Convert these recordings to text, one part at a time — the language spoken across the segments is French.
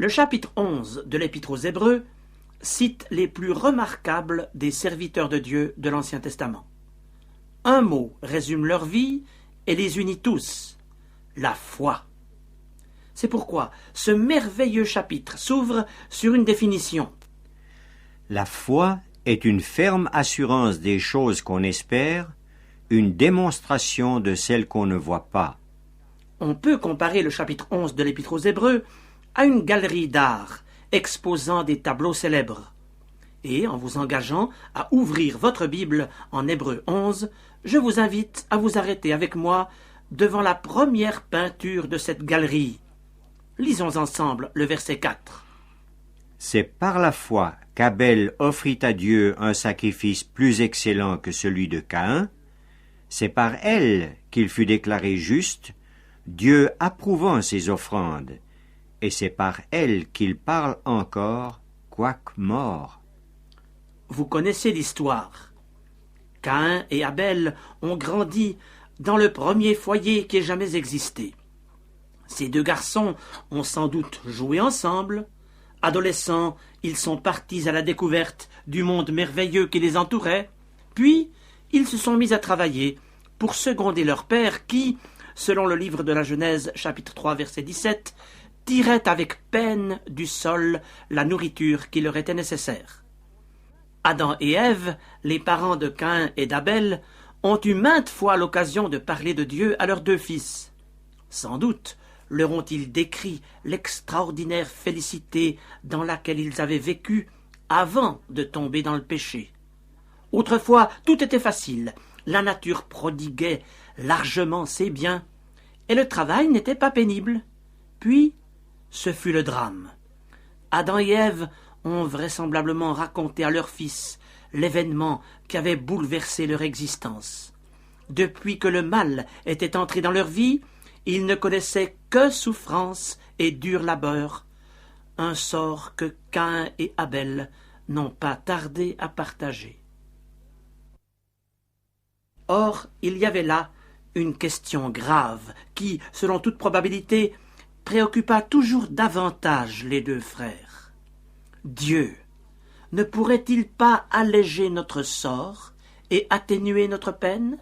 Le chapitre 11 de l'Épître aux Hébreux cite les plus remarquables des serviteurs de Dieu de l'Ancien Testament. Un mot résume leur vie et les unit tous: la foi. C'est pourquoi ce merveilleux chapitre s'ouvre sur une définition. La foi est une ferme assurance des choses qu'on espère, une démonstration de celles qu'on ne voit pas. On peut comparer le chapitre 11 de l'Épître aux Hébreux à une galerie d'art exposant des tableaux célèbres. Et en vous engageant à ouvrir votre Bible en Hébreux 11, je vous invite à vous arrêter avec moi devant la première peinture de cette galerie. Lisons ensemble le verset 4. C'est par la foi qu'Abel offrit à Dieu un sacrifice plus excellent que celui de Caïn. C'est par elle qu'il fut déclaré juste, Dieu approuvant ses offrandes. Et c'est par elle qu'il parle encore, quoique mort. Vous connaissez l'histoire. Caïn et Abel ont grandi dans le premier foyer qui ait jamais existé. Ces deux garçons ont sans doute joué ensemble. Adolescents, ils sont partis à la découverte du monde merveilleux qui les entourait. Puis, ils se sont mis à travailler pour seconder leur père qui, selon le livre de la Genèse, chapitre 3, verset 17, tirait avec peine du sol la nourriture qui leur était nécessaire. Adam et Ève, les parents de Caïn et d'Abel, ont eu maintes fois l'occasion de parler de Dieu à leurs deux fils. Sans doute leur ont-ils décrit l'extraordinaire félicité dans laquelle ils avaient vécu avant de tomber dans le péché. Autrefois, tout était facile, la nature prodiguait largement ses biens, et le travail n'était pas pénible. Puis, ce fut le drame. Adam et Ève ont vraisemblablement raconté à leurs fils l'événement qui avait bouleversé leur existence. Depuis que le mal était entré dans leur vie, ils ne connaissaient que souffrance et dur labeur, un sort que Caïn et Abel n'ont pas tardé à partager. Or, il y avait là une question grave qui, selon toute probabilité, préoccupa toujours davantage les deux frères. Dieu ne pourrait-il pas alléger notre sort et atténuer notre peine?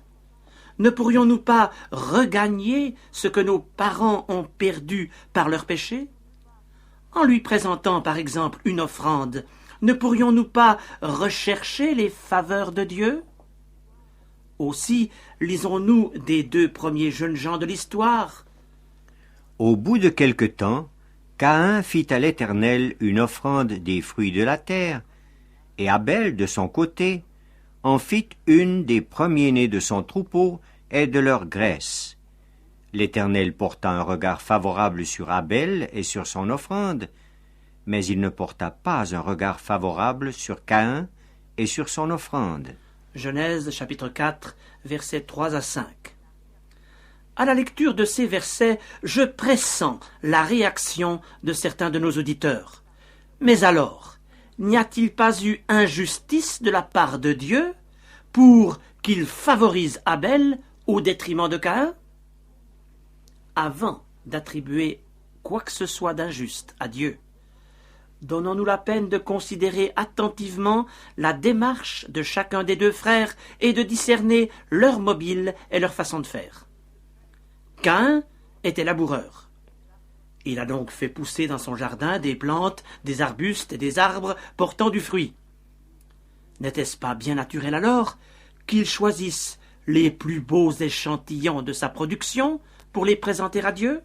Ne pourrions-nous pas regagner ce que nos parents ont perdu par leur péché? En lui présentant par exemple une offrande, ne pourrions-nous pas rechercher les faveurs de Dieu? Aussi, lisons-nous des deux premiers jeunes gens de l'histoire. Au bout de quelque temps, Caïn fit à l'Éternel une offrande des fruits de la terre, et Abel, de son côté, en fit une des premiers-nés de son troupeau et de leur graisse. L'Éternel porta un regard favorable sur Abel et sur son offrande, mais il ne porta pas un regard favorable sur Caïn et sur son offrande. Genèse chapitre 4, versets 3 à 5. À la lecture de ces versets, je pressens la réaction de certains de nos auditeurs. Mais alors, n'y a-t-il pas eu injustice de la part de Dieu pour qu'il favorise Abel au détriment de Caïn? Avant d'attribuer quoi que ce soit d'injuste à Dieu, donnons-nous la peine de considérer attentivement la démarche de chacun des deux frères et de discerner leur mobile et leur façon de faire. Caïn était laboureur. Il a donc fait pousser dans son jardin des plantes, des arbustes et des arbres portant du fruit. N'était-ce pas bien naturel alors qu'il choisisse les plus beaux échantillons de sa production pour les présenter à Dieu?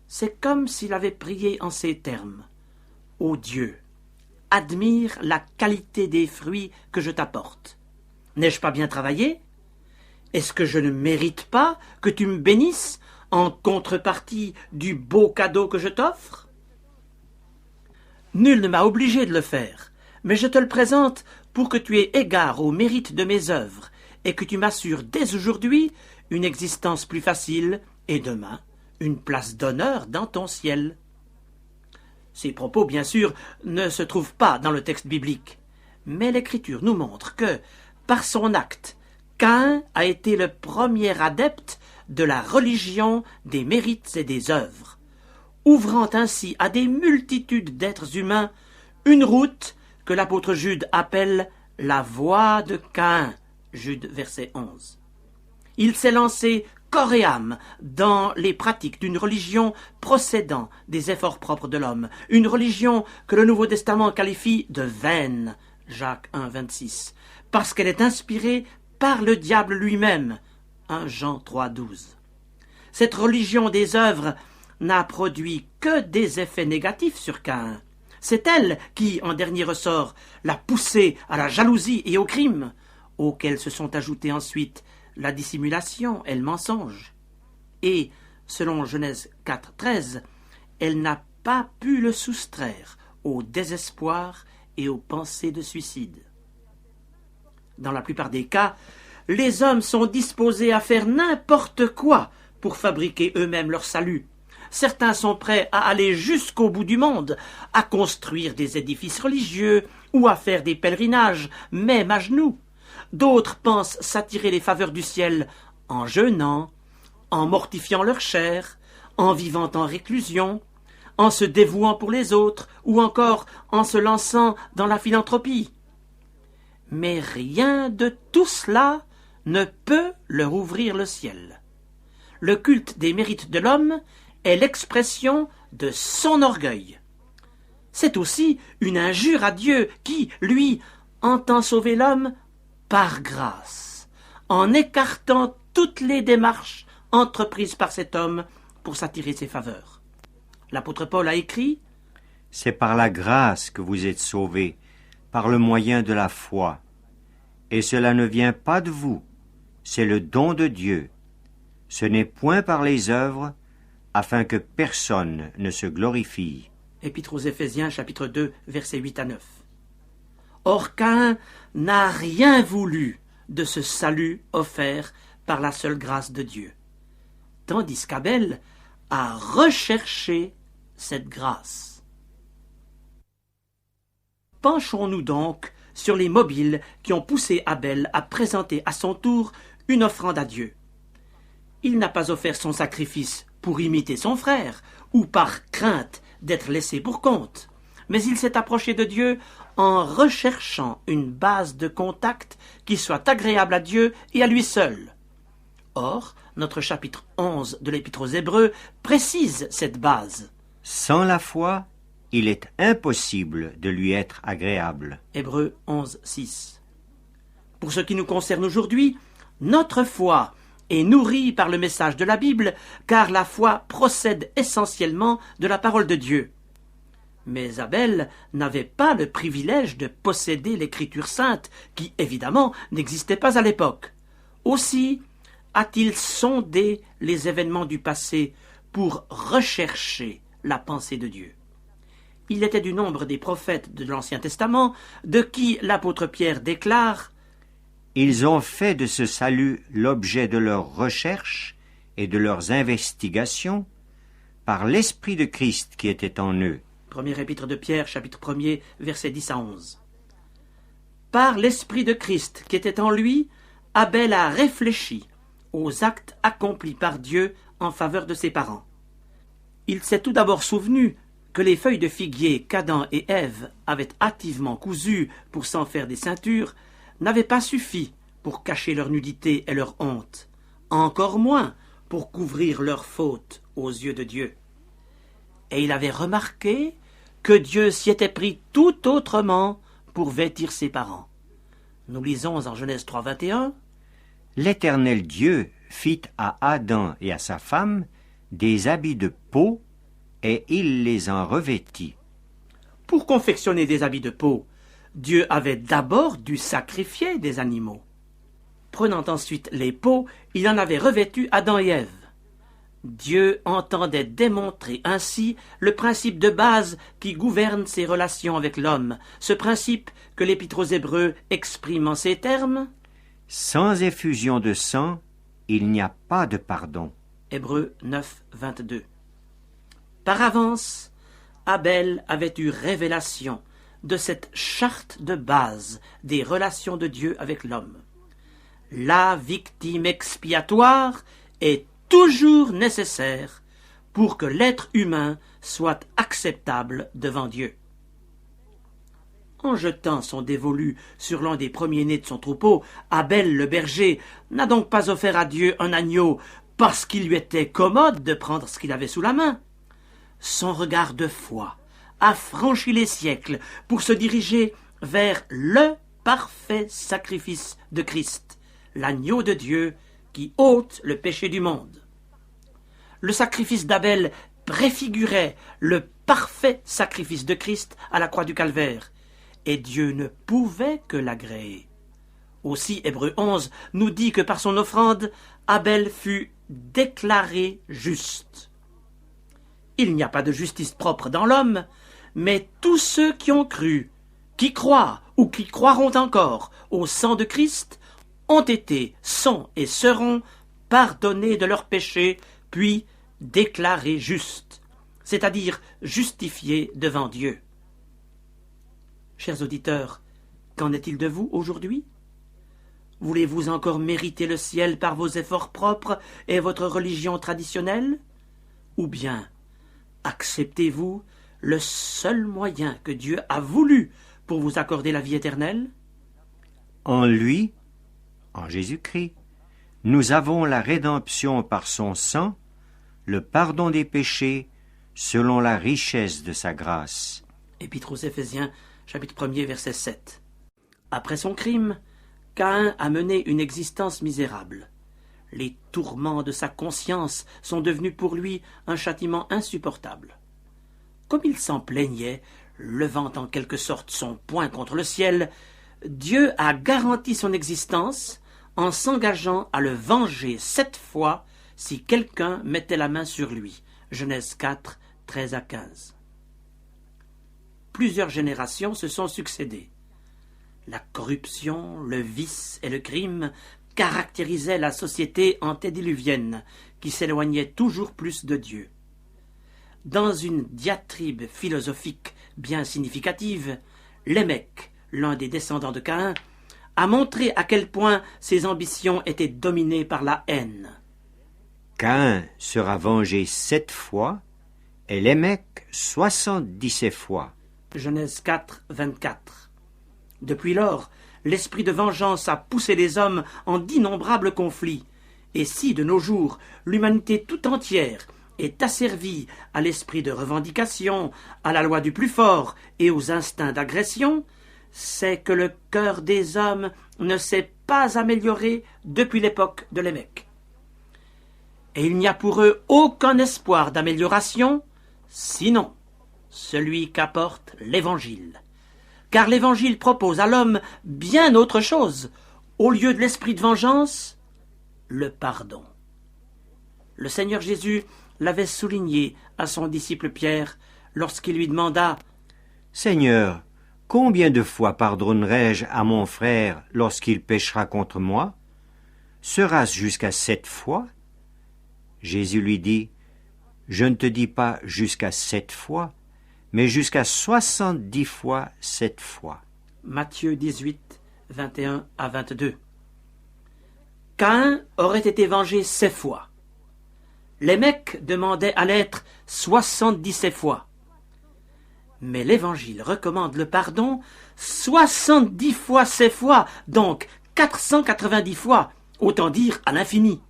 C'est comme s'il avait prié en ces termes. « Ô Dieu, admire la qualité des fruits que je t'apporte. N'ai-je pas bien travaillé? Est-ce que je ne mérite pas que tu me bénisses en contrepartie du beau cadeau que je t'offre? Nul ne m'a obligé de le faire, mais je te le présente pour que tu aies égard au mérite de mes œuvres et que tu m'assures dès aujourd'hui une existence plus facile et demain une place d'honneur dans ton ciel. » Ces propos, bien sûr, ne se trouvent pas dans le texte biblique, mais l'Écriture nous montre que, par son acte, Caïn a été le premier adepte de la religion des mérites et des œuvres. ouvrant ainsi à des multitudes d'êtres humains une route que l'apôtre Jude appelle la voie de Caïn. Jude verset 11. Il s'est lancé corps et âme dans les pratiques d'une religion procédant des efforts propres de l'homme, une religion que le Nouveau Testament qualifie de vaine, Jacques 1, 26, parce qu'elle est inspirée par le diable lui-même, 1 Jean 3, 12. Cette religion des œuvres n'a produit que des effets négatifs sur Caïn. C'est elle qui, en dernier ressort, l'a poussé à la jalousie et au crime, auxquels se sont ajoutés ensuite la dissimulation et le mensonge. Et, selon Genèse 4, 13, elle n'a pas pu le soustraire au désespoir et aux pensées de suicide. Dans la plupart des cas, les hommes sont disposés à faire n'importe quoi pour fabriquer eux-mêmes leur salut. Certains sont prêts à aller jusqu'au bout du monde, à construire des édifices religieux ou à faire des pèlerinages, même à genoux. D'autres pensent s'attirer les faveurs du ciel en jeûnant, en mortifiant leur chair, en vivant en réclusion, en se dévouant pour les autres ou encore en se lançant dans la philanthropie. Mais rien de tout cela ne peut leur ouvrir le ciel. Le culte des mérites de l'homme est l'expression de son orgueil. C'est aussi une injure à Dieu qui, lui, entend sauver l'homme par grâce, en écartant toutes les démarches entreprises par cet homme pour s'attirer ses faveurs. L'apôtre Paul a écrit « C'est par la grâce que vous êtes sauvés, par le moyen de la foi. Et cela ne vient pas de vous, c'est le don de Dieu. Ce n'est point par les œuvres, afin que personne ne se glorifie. » Épître aux Éphésiens, chapitre 2, versets 8 à 9. Or Caïn n'a rien voulu de ce salut offert par la seule grâce de Dieu, tandis qu'Abel a recherché cette grâce. Penchons-nous donc sur les mobiles qui ont poussé Abel à présenter à son tour une offrande à Dieu. Il n'a pas offert son sacrifice pour imiter son frère ou par crainte d'être laissé pour compte, mais il s'est approché de Dieu en recherchant une base de contact qui soit agréable à Dieu et à lui seul. Or, notre chapitre 11 de l'Épître aux Hébreux précise cette base. Sans la foi, il est impossible de lui être agréable. Hébreux 11, 6. Pour ce qui nous concerne aujourd'hui, notre foi est nourrie par le message de la Bible, car la foi procède essentiellement de la parole de Dieu. Mais Abel n'avait pas le privilège de posséder l'Écriture sainte, qui, évidemment, n'existait pas à l'époque. Aussi a-t-il sondé les événements du passé pour rechercher la pensée de Dieu. Il était du nombre des prophètes de l'Ancien Testament, de qui l'apôtre Pierre déclare « Ils ont fait de ce salut l'objet de leurs recherches et de leurs investigations par l'Esprit de Christ qui était en eux. » Premier épître de Pierre, chapitre 1er, versets 10 à 11. Par l'Esprit de Christ qui était en lui, Abel a réfléchi aux actes accomplis par Dieu en faveur de ses parents. Il s'est tout d'abord souvenu que les feuilles de figuier qu'Adam et Ève avaient hâtivement cousues pour s'en faire des ceintures n'avaient pas suffi pour cacher leur nudité et leur honte, encore moins pour couvrir leurs fautes aux yeux de Dieu. Et il avait remarqué que Dieu s'y était pris tout autrement pour vêtir ses parents. Nous lisons en Genèse 3, 21. L'Éternel Dieu fit à Adam et à sa femme des habits de peau, et il les en revêtit. Pour confectionner des habits de peau, Dieu avait d'abord dû sacrifier des animaux. Prenant ensuite les peaux, il en avait revêtu Adam et Ève. Dieu entendait démontrer ainsi le principe de base qui gouverne ses relations avec l'homme, ce principe que l'Épître aux Hébreux exprime en ces termes. Sans effusion de sang, il n'y a pas de pardon. Hébreux 9, 22. Par avance, Abel avait eu révélation de cette charte de base des relations de Dieu avec l'homme. La victime expiatoire est toujours nécessaire pour que l'être humain soit acceptable devant Dieu. En jetant son dévolu sur l'un des premiers-nés de son troupeau, Abel le berger n'a donc pas offert à Dieu un agneau parce qu'il lui était commode de prendre ce qu'il avait sous la main. Son regard de foi a franchi les siècles pour se diriger vers le parfait sacrifice de Christ, l'agneau de Dieu qui ôte le péché du monde. Le sacrifice d'Abel préfigurait le parfait sacrifice de Christ à la croix du Calvaire, et Dieu ne pouvait que l'agréer. Aussi, Hébreux 11 nous dit que par son offrande, Abel fut déclaré juste. Il n'y a pas de justice propre dans l'homme, mais tous ceux qui ont cru, qui croient ou qui croiront encore au sang de Christ, ont été, sont et seront pardonnés de leurs péchés, puis déclarés justes, c'est-à-dire justifiés devant Dieu. Chers auditeurs, qu'en est-il de vous aujourd'hui? Voulez-vous encore mériter le ciel par vos efforts propres et votre religion traditionnelle? Ou bien acceptez-vous le seul moyen que Dieu a voulu pour vous accorder la vie éternelle? En lui, en Jésus-Christ, nous avons la rédemption par son sang, le pardon des péchés, selon la richesse de sa grâce. Épître aux Éphésiens, chapitre 1er, verset 7. Après son crime, Caïn a mené une existence misérable. Les tourments de sa conscience sont devenus pour lui un châtiment insupportable. Comme il s'en plaignait, levant en quelque sorte son poing contre le ciel, Dieu a garanti son existence en s'engageant à le venger 7 fois si quelqu'un mettait la main sur lui. Genèse 4, 13 à 15. Plusieurs générations se sont succédées. La corruption, le vice et le crime caractérisaient la société antédiluvienne, qui s'éloignait toujours plus de Dieu. Dans une diatribe philosophique bien significative, Lémec, l'un des descendants de Caïn, a montré à quel point ses ambitions étaient dominées par la haine. Caïn sera vengé 7 fois, et Lémec 77 fois. Genèse 4, 24. Depuis lors, l'esprit de vengeance a poussé les hommes en d'innombrables conflits. Et si, de nos jours, l'humanité tout entière est asservie à l'esprit de revendication, à la loi du plus fort et aux instincts d'agression, c'est que le cœur des hommes ne s'est pas amélioré depuis l'époque de Lémec. Et il n'y a pour eux aucun espoir d'amélioration, sinon celui qu'apporte l'Évangile. Car l'Évangile propose à l'homme bien autre chose. Au lieu de l'esprit de vengeance, le pardon. Le Seigneur Jésus l'avait souligné à son disciple Pierre lorsqu'il lui demanda « Seigneur, combien de fois pardonnerai-je à mon frère lorsqu'il péchera contre moi? Sera-ce jusqu'à 7 fois ?» Jésus lui dit « Je ne te dis pas jusqu'à 7 fois, mais jusqu'à 70 fois 7 fois. » Matthieu 18, 21 à 22. Caïn aurait été vengé 7 fois. Lémec demandait à l'être 77 fois. Mais l'Évangile recommande le pardon 70 fois 7 fois, donc 490 fois, autant dire à l'infini.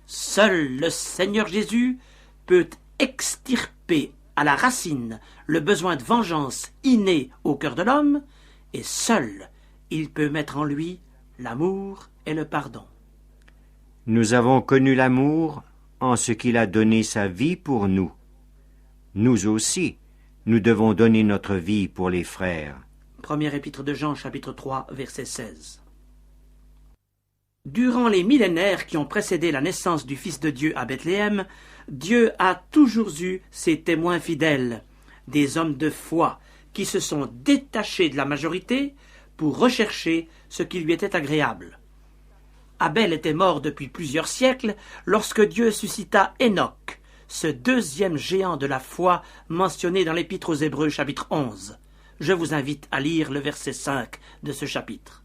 Seul le Seigneur Jésus peut extirper à la racine le besoin de vengeance inné au cœur de l'homme, et seul il peut mettre en lui l'amour et le pardon. Nous avons connu l'amour en ce qu'il a donné sa vie pour nous. Nous aussi, nous devons donner notre vie pour les frères. Première épître de Jean, chapitre 3, verset 16. Durant les millénaires qui ont précédé la naissance du Fils de Dieu à Bethléem, Dieu a toujours eu ses témoins fidèles, des hommes de foi qui se sont détachés de la majorité pour rechercher ce qui lui était agréable. Abel était mort depuis plusieurs siècles lorsque Dieu suscita Enoch, ce deuxième géant de la foi mentionné dans l'Épître aux Hébreux chapitre 11. Je vous invite à lire le verset 5 de ce chapitre.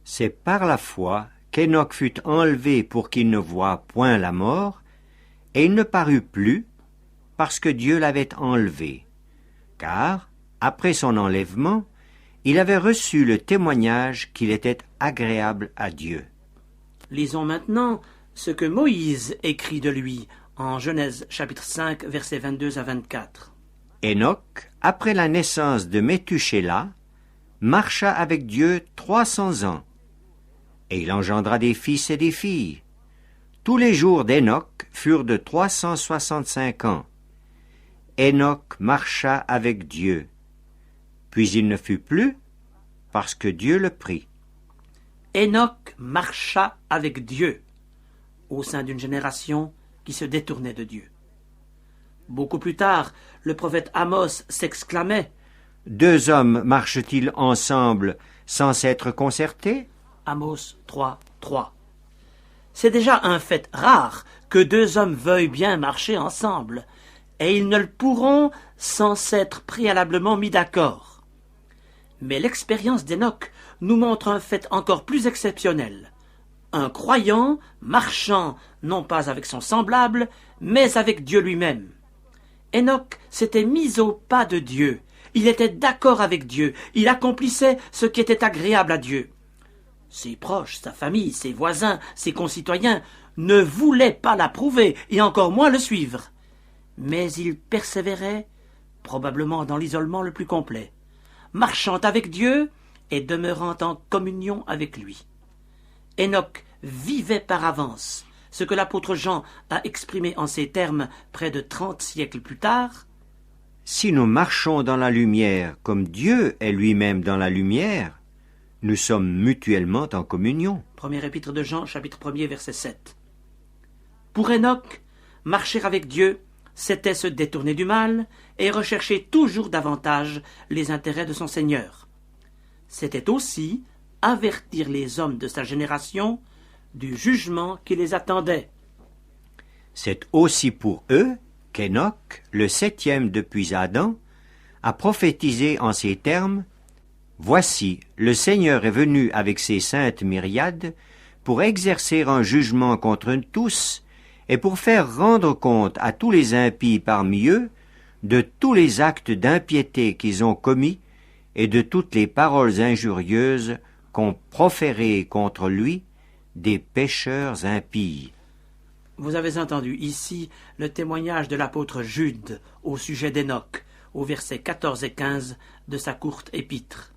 C'est par la foi qu'Enoch fut enlevé pour qu'il ne voie point la mort, et il ne parut plus parce que Dieu l'avait enlevé, car, après son enlèvement, il avait reçu le témoignage qu'il était agréable à Dieu. Lisons maintenant ce que Moïse écrit de lui en Genèse chapitre 5, versets 22 à 24. Enoch, après la naissance de Méthusélah, marcha avec Dieu 300 ans, et il engendra des fils et des filles. Tous les jours d'Enoch furent de 365 ans. Enoch marcha avec Dieu. Puis il ne fut plus, parce que Dieu le prit. Enoch marcha avec Dieu au sein d'une génération qui se détournait de Dieu. Beaucoup plus tard, le prophète Amos s'exclamait « Deux hommes marchent-ils ensemble sans s'être concertés ?» Amos 3, 3. C'est déjà un fait rare que deux hommes veuillent bien marcher ensemble, et ils ne le pourront sans s'être préalablement mis d'accord. Mais l'expérience d'Enoch nous montre un fait encore plus exceptionnel. Un croyant marchant non pas avec son semblable, mais avec Dieu lui-même. Enoch s'était mis au pas de Dieu. Il était d'accord avec Dieu. Il accomplissait ce qui était agréable à Dieu. Ses proches, sa famille, ses voisins, ses concitoyens ne voulaient pas l'approuver et encore moins le suivre. Mais il persévérait, probablement dans l'isolement le plus complet, marchant avec Dieu et demeurant en communion avec lui. Enoch vivait par avance ce que l'apôtre Jean a exprimé en ces termes près de 30 siècles plus tard. Si nous marchons dans la lumière comme Dieu est lui-même dans la lumière, nous sommes mutuellement en communion. Premier épître de Jean, chapitre 1er, verset 7. Pour Enoch, marcher avec Dieu, c'était se détourner du mal et rechercher toujours davantage les intérêts de son Seigneur. C'était aussi avertir les hommes de sa génération du jugement qui les attendait. C'est aussi pour eux qu'Enoch, le 7e depuis Adam, a prophétisé en ces termes: « Voici, le Seigneur est venu avec ses saintes myriades pour exercer un jugement contre tous et pour faire rendre compte à tous les impies parmi eux de tous les actes d'impiété qu'ils ont commis et de toutes les paroles injurieuses qu'ont proférées contre lui des pécheurs impies. » Vous avez entendu ici le témoignage de l'apôtre Jude au sujet d'Enoch, au versets 14 et 15 de sa courte épître.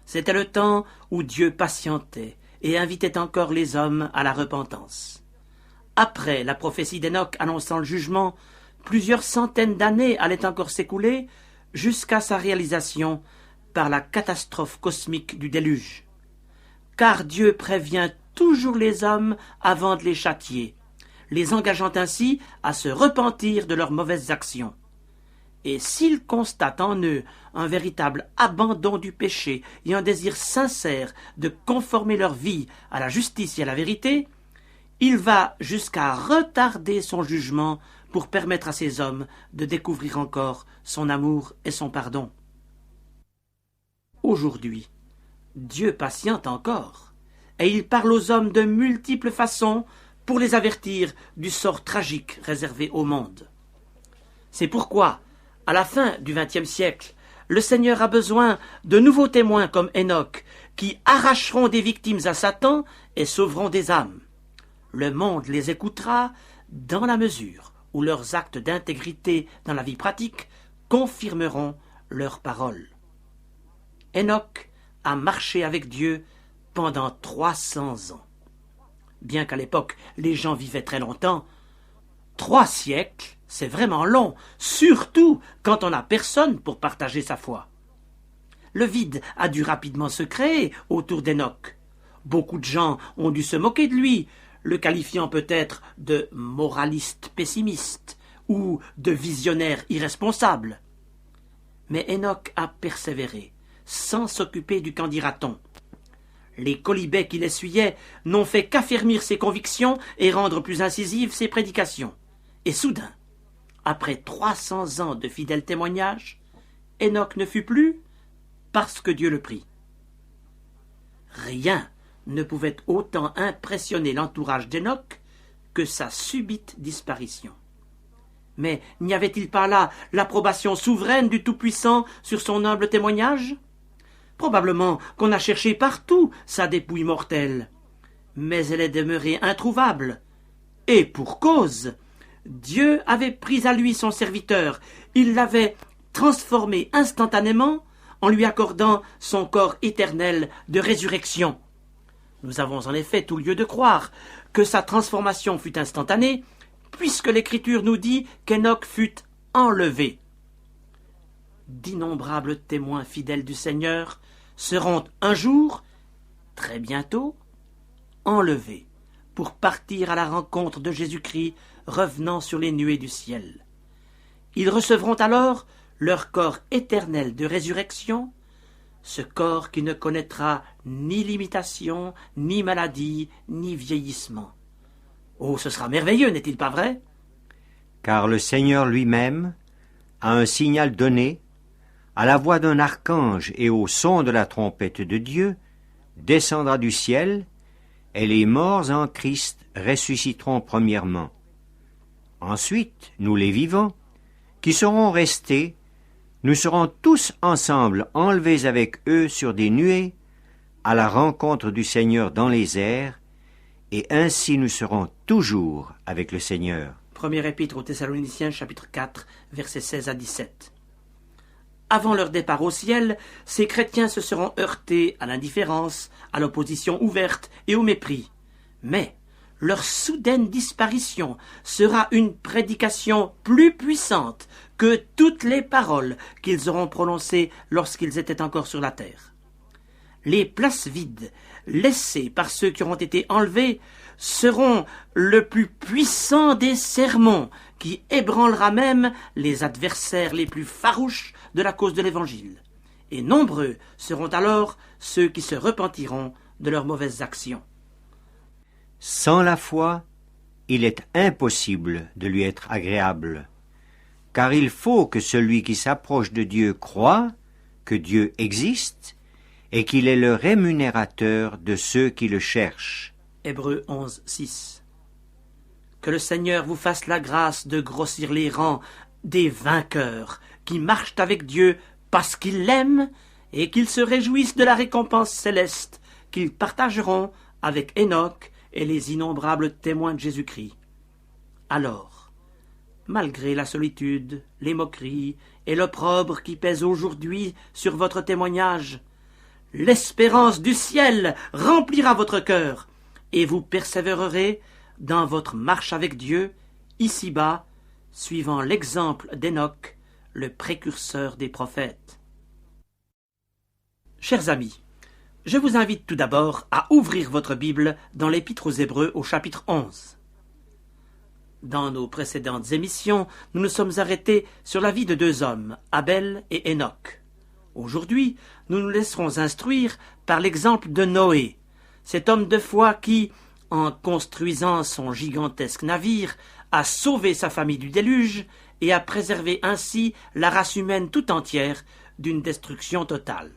C'était le temps où Dieu patientait et invitait encore les hommes à la repentance. Après la prophétie d'Enoch annonçant le jugement, plusieurs centaines d'années allaient encore s'écouler jusqu'à sa réalisation par la catastrophe cosmique du déluge. Car Dieu prévient toujours les hommes avant de les châtier, les engageant ainsi à se repentir de leurs mauvaises actions. Et s'ils constatent en eux un véritable abandon du péché et un désir sincère de conformer leur vie à la justice et à la vérité, il va jusqu'à retarder son jugement pour permettre à ces hommes de découvrir encore son amour et son pardon. Aujourd'hui, Dieu patiente encore, et il parle aux hommes de multiples façons pour les avertir du sort tragique réservé au monde. C'est pourquoi, à la fin du XXe siècle, le Seigneur a besoin de nouveaux témoins comme Enoch, qui arracheront des victimes à Satan et sauveront des âmes. Le monde les écoutera dans la mesure où leurs actes d'intégrité dans la vie pratique confirmeront leurs paroles. Enoch a marché avec Dieu pendant 300 ans. Bien qu'à l'époque les gens vivaient très longtemps, 3 siècles, c'est vraiment long, surtout quand on n'a personne pour partager sa foi. Le vide a dû rapidement se créer autour d'Enoch. Beaucoup de gens ont dû se moquer de lui, le qualifiant peut-être de moraliste pessimiste ou de visionnaire irresponsable. Mais Enoch a persévéré, sans s'occuper du qu'en dira-t-on. Les colibets qu'il essuyait n'ont fait qu'affermir ses convictions et rendre plus incisives ses prédications. Et soudain, après 300 ans de fidèles témoignages, Enoch ne fut plus parce que Dieu le prit. Rien ne pouvait autant impressionner l'entourage d'Enoch que sa subite disparition. Mais n'y avait-il pas là l'approbation souveraine du Tout-Puissant sur son humble témoignage? Probablement qu'on a cherché partout sa dépouille mortelle, mais elle est demeurée introuvable. Et pour cause, Dieu avait pris à lui son serviteur, il l'avait transformé instantanément en lui accordant son corps éternel de résurrection. Nous avons en effet tout lieu de croire que sa transformation fut instantanée, puisque l'Écriture nous dit qu'Enoch fut enlevé. D'innombrables témoins fidèles du Seigneur seront un jour, très bientôt, enlevés pour partir à la rencontre de Jésus-Christ revenant sur les nuées du ciel. Ils recevront alors leur corps éternel de résurrection, ce corps qui ne connaîtra ni limitation, ni maladie, ni vieillissement. Oh, ce sera merveilleux, n'est-il pas vrai? Car le Seigneur lui-même, à un signal donné, à la voix d'un archange et au son de la trompette de Dieu, descendra du ciel, et les morts en Christ ressusciteront premièrement. Ensuite, nous les vivants, qui serons restés, nous serons tous ensemble enlevés avec eux sur des nuées, à la rencontre du Seigneur dans les airs, et ainsi nous serons toujours avec le Seigneur. Première épître aux Thessaloniciens, chapitre 4, versets 16 à 17. Avant leur départ au ciel, ces chrétiens se seront heurtés à l'indifférence, à l'opposition ouverte et au mépris. Mais leur soudaine disparition sera une prédication plus puissante que toutes les paroles qu'ils auront prononcées lorsqu'ils étaient encore sur la terre. Les places vides, laissées par ceux qui auront été enlevés, seront le plus puissant des sermons qui ébranlera même les adversaires les plus farouches de la cause de l'Évangile. Et nombreux seront alors ceux qui se repentiront de leurs mauvaises actions. Sans la foi, il est impossible de lui être agréable, car il faut que celui qui s'approche de Dieu croie que Dieu existe et qu'il est le rémunérateur de ceux qui le cherchent. Hébreux 11, 6. Que le Seigneur vous fasse la grâce de grossir les rangs des vainqueurs qui marchent avec Dieu parce qu'ils l'aiment et qu'ils se réjouissent de la récompense céleste qu'ils partageront avec Enoch et les innombrables témoins de Jésus-Christ. Alors, malgré la solitude, les moqueries et l'opprobre qui pèsent aujourd'hui sur votre témoignage, l'espérance du ciel remplira votre cœur et vous persévérerez dans votre marche avec Dieu, ici-bas, suivant l'exemple d'Enoch, le précurseur des prophètes. Chers amis, je vous invite tout d'abord à ouvrir votre Bible dans l'Épître aux Hébreux au chapitre 11. Dans nos précédentes émissions, nous nous sommes arrêtés sur la vie de deux hommes, Abel et Enoch. Aujourd'hui, nous nous laisserons instruire par l'exemple de Noé, cet homme de foi qui, en construisant son gigantesque navire, a sauvé sa famille du déluge et a préservé ainsi la race humaine tout entière d'une destruction totale.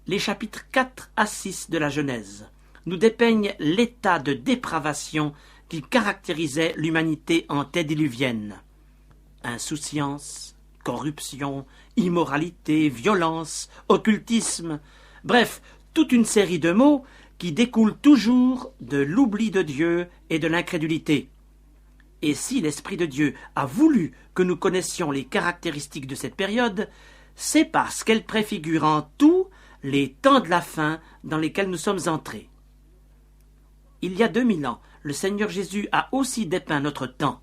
Les chapitres 4 à 6 de la Genèse nous dépeignent l'état de dépravation qui caractérisait l'humanité antédiluvienne. Insouciance, corruption, immoralité, violence, occultisme, bref, toute une série de mots qui découlent toujours de l'oubli de Dieu et de l'incrédulité. Et si l'Esprit de Dieu a voulu que nous connaissions les caractéristiques de cette période, c'est parce qu'elle préfigure en tout les temps de la fin dans lesquels nous sommes entrés. Il y a 2000 ans, le Seigneur Jésus a aussi dépeint notre temps.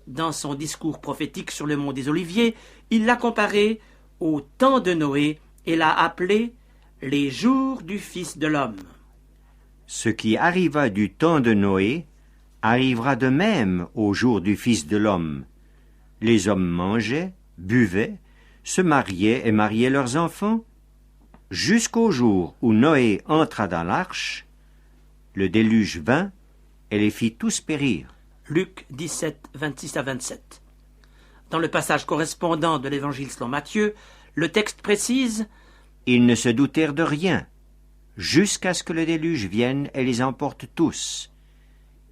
Dans son discours prophétique sur le mont des Oliviers, il l'a comparé au temps de Noé et l'a appelé « les jours du Fils de l'homme ». Ce qui arriva du temps de Noé arrivera de même au jour du Fils de l'homme. Les hommes mangeaient, buvaient, se mariaient et mariaient leurs enfants, jusqu'au jour où Noé entra dans l'arche, le déluge vint et les fit tous périr. Luc 17, 26 à 27. Dans le passage correspondant de l'Évangile selon Matthieu, le texte précise « Ils ne se doutèrent de rien, jusqu'à ce que le déluge vienne et les emporte tous.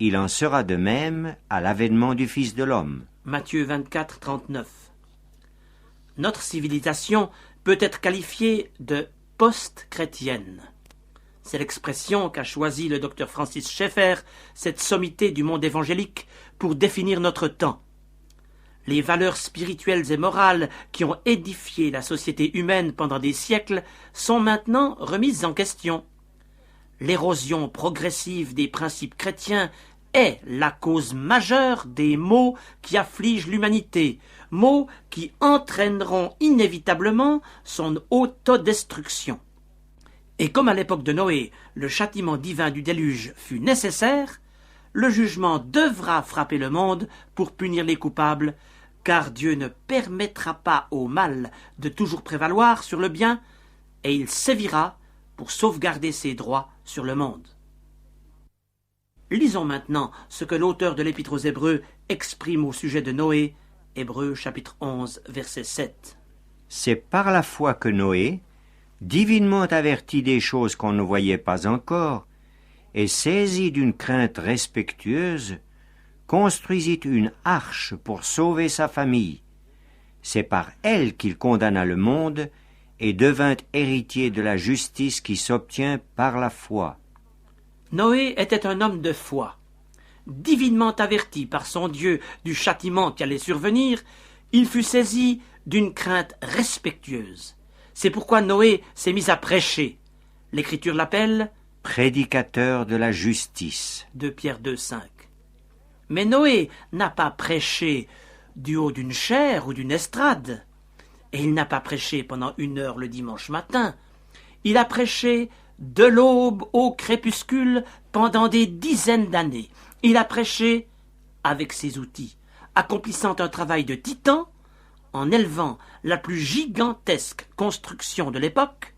il en sera de même à l'avènement du Fils de l'homme. Matthieu 24, 39. Notre civilisation peut être qualifiée de post-chrétienne. C'est l'expression qu'a choisie le docteur Francis Schaeffer, cette sommité du monde évangélique, pour définir notre temps. Les valeurs spirituelles et morales qui ont édifié la société humaine pendant des siècles sont maintenant remises en question. L'érosion progressive des principes chrétiens est la cause majeure des maux qui affligent l'humanité, maux qui entraîneront inévitablement son autodestruction. Et comme à l'époque de Noé, le châtiment divin du déluge fut nécessaire, le jugement devra frapper le monde pour punir les coupables, car Dieu ne permettra pas au mal de toujours prévaloir sur le bien, et il sévira pour sauvegarder ses droits sur le monde. Lisons maintenant ce que l'auteur de l'Épître aux Hébreux exprime au sujet de Noé, Hébreux chapitre 11, verset 7. C'est par la foi que Noé, divinement averti des choses qu'on ne voyait pas encore, et saisi d'une crainte respectueuse, construisit une arche pour sauver sa famille. C'est par elle qu'il condamna le monde et devint héritier de la justice qui s'obtient par la foi. Noé était un homme de foi. Divinement averti par son Dieu du châtiment qui allait survenir, il fut saisi d'une crainte respectueuse. C'est pourquoi Noé s'est mis à prêcher. L'Écriture l'appelle prédicateur de la justice. 2 Pierre 2, 5. Mais Noé n'a pas prêché du haut d'une chaire ou d'une estrade. Et il n'a pas prêché pendant 1 heure le dimanche matin. Il a prêché de l'aube au crépuscule pendant des dizaines d'années. Il a prêché avec ses outils, accomplissant un travail de titan en élevant la plus gigantesque construction de l'époque.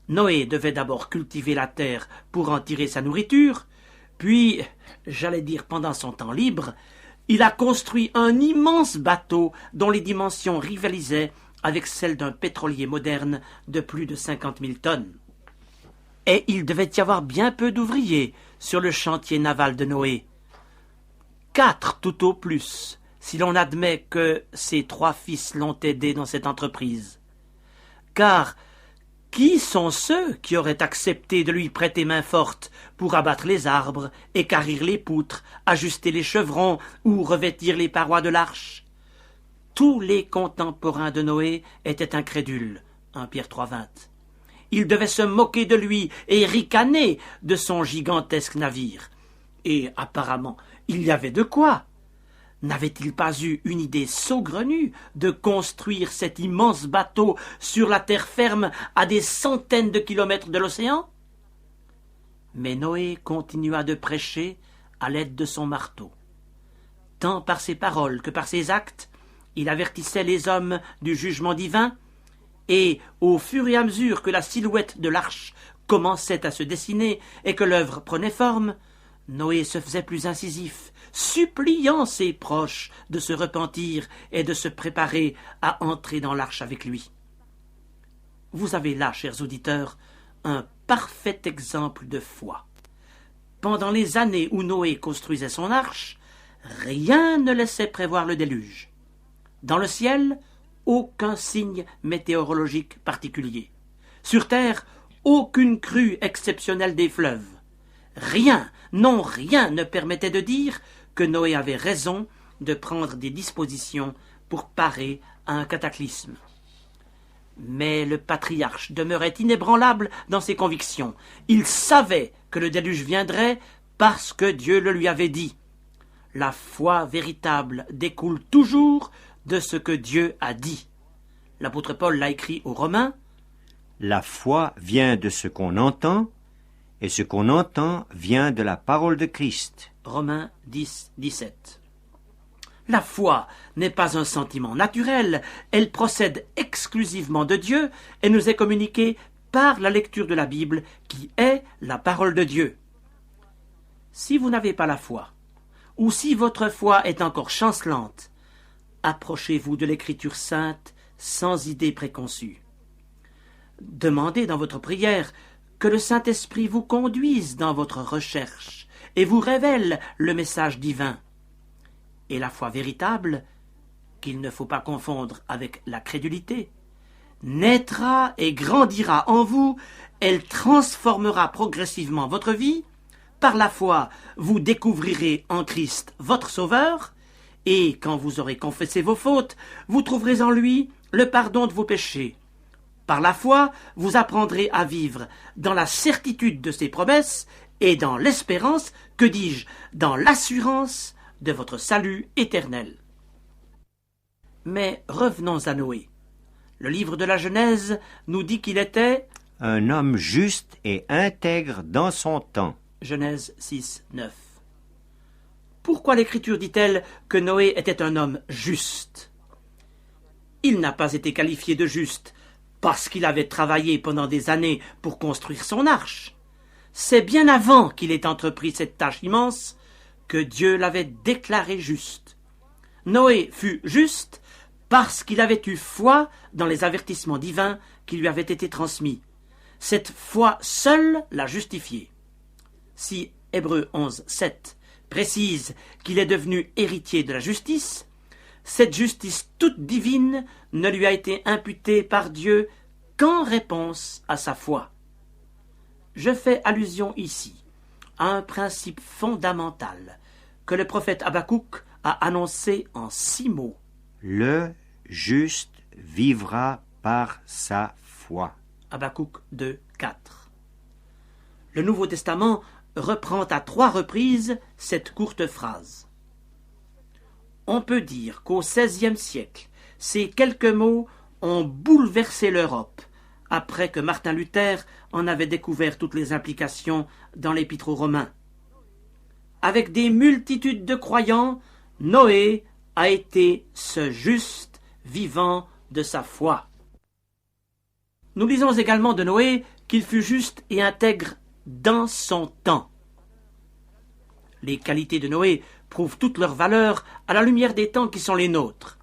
Noé devait d'abord cultiver la terre pour en tirer sa nourriture, puis, j'allais dire pendant son temps libre, il a construit un immense bateau dont les dimensions rivalisaient avec celles d'un pétrolier moderne de plus de 50 000 tonnes. Et il devait y avoir bien peu d'ouvriers sur le chantier naval de Noé. 4 tout au plus, si l'on admet que ses 3 fils l'ont aidé dans cette entreprise. Car qui sont ceux qui auraient accepté de lui prêter main forte pour abattre les arbres, équarrir les poutres, ajuster les chevrons ou revêtir les parois de l'arche? Tous les contemporains de Noé étaient incrédules. 1 Pierre 3,20. Ils devaient se moquer de lui et ricaner de son gigantesque navire. Et apparemment, il y avait de quoi. N'avait-il pas eu une idée saugrenue de construire cet immense bateau sur la terre ferme à des centaines de kilomètres de l'océan? Mais Noé continua de prêcher à l'aide de son marteau. Tant par ses paroles que par ses actes, il avertissait les hommes du jugement divin, et au fur et à mesure que la silhouette de l'arche commençait à se dessiner et que l'œuvre prenait forme, Noé se faisait plus incisif, suppliant ses proches de se repentir et de se préparer à entrer dans l'arche avec lui. Vous avez là, chers auditeurs, un parfait exemple de foi. Pendant les années où Noé construisait son arche, rien ne laissait prévoir le déluge. Dans le ciel, aucun signe météorologique particulier. Sur terre, aucune crue exceptionnelle des fleuves. Rien, non rien ne permettait de dire que Noé avait raison de prendre des dispositions pour parer à un cataclysme. Mais le patriarche demeurait inébranlable dans ses convictions. Il savait que le déluge viendrait parce que Dieu le lui avait dit. La foi véritable découle toujours de ce que Dieu a dit. L'apôtre Paul l'a écrit aux Romains. La foi vient de ce qu'on entend, et ce qu'on entend vient de la parole de Christ. Romains 10, 17. La foi n'est pas un sentiment naturel, elle procède exclusivement de Dieu et nous est communiquée par la lecture de la Bible qui est la parole de Dieu. Si vous n'avez pas la foi, ou si votre foi est encore chancelante, approchez-vous de l'Écriture sainte sans idée préconçue. Demandez dans votre prière que le Saint-Esprit vous conduise dans votre recherche et vous révèle le message divin. Et la foi véritable, qu'il ne faut pas confondre avec la crédulité, naîtra et grandira en vous, elle transformera progressivement votre vie. Par la foi, vous découvrirez en Christ votre Sauveur, et quand vous aurez confessé vos fautes, vous trouverez en lui le pardon de vos péchés. Par la foi, vous apprendrez à vivre dans la certitude de ses promesses et dans l'espérance, que dis-je, dans l'assurance de votre salut éternel. Mais revenons à Noé. Le livre de la Genèse nous dit qu'il était un homme juste et intègre dans son temps. Genèse 6, 9. Pourquoi l'Écriture dit-elle que Noé était un homme juste? Il n'a pas été qualifié de juste parce qu'il avait travaillé pendant des années pour construire son arche. C'est bien avant qu'il ait entrepris cette tâche immense que Dieu l'avait déclaré juste. Noé fut juste parce qu'il avait eu foi dans les avertissements divins qui lui avaient été transmis. Cette foi seule l'a justifié. Si Hébreux 11, 7 précise qu'il est devenu héritier de la justice, cette justice toute divine ne lui a été imputée par Dieu qu'en réponse à sa foi. Je fais allusion ici à un principe fondamental que le prophète Habakkuk a annoncé en 6 mots. Le juste vivra par sa foi. Habakkuk 2, 4. Le Nouveau Testament reprend à 3 reprises cette courte phrase. On peut dire qu'au XVIe siècle, ces quelques mots ont bouleversé l'Europe, après que Martin Luther en avait découvert toutes les implications dans l'Épître aux Romains. Avec des multitudes de croyants, Noé a été ce juste vivant de sa foi. Nous lisons également de Noé qu'il fut juste et intègre dans son temps. Les qualités de Noé prouvent toute leur valeur à la lumière des temps qui sont les nôtres.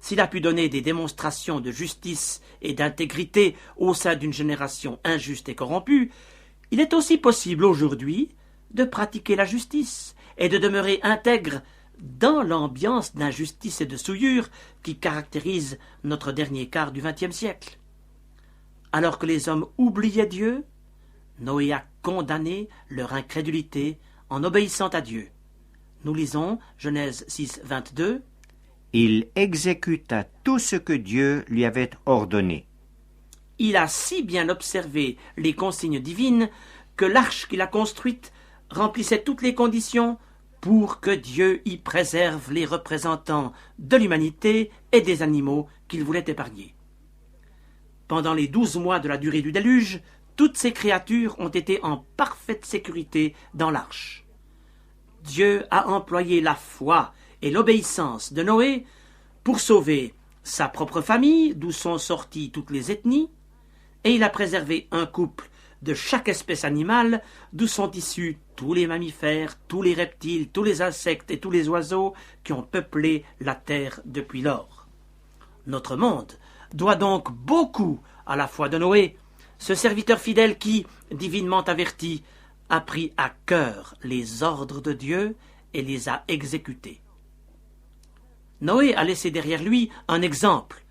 S'il a pu donner des démonstrations de justice et d'intégrité au sein d'une génération injuste et corrompue, il est aussi possible aujourd'hui de pratiquer la justice et de demeurer intègre dans l'ambiance d'injustice et de souillure qui caractérise notre dernier quart du XXe siècle. Alors que les hommes oubliaient Dieu, Noé a condamné leur incrédulité en obéissant à Dieu. Nous lisons Genèse 6, 22. Il exécuta tout ce que Dieu lui avait ordonné. Il a si bien observé les consignes divines que l'arche qu'il a construite remplissait toutes les conditions pour que Dieu y préserve les représentants de l'humanité et des animaux qu'il voulait épargner. Pendant les 12 mois de la durée du déluge, toutes ces créatures ont été en parfaite sécurité dans l'arche. Dieu a employé la foi et l'obéissance de Noé pour sauver sa propre famille, d'où sont sorties toutes les ethnies, et il a préservé un couple de chaque espèce animale, d'où sont issus tous les mammifères, tous les reptiles, tous les insectes et tous les oiseaux qui ont peuplé la terre depuis lors. Notre monde doit donc beaucoup à la foi de Noé, ce serviteur fidèle qui, divinement averti, a pris à cœur les ordres de Dieu et les a exécutés. Noé a laissé derrière lui un exemple.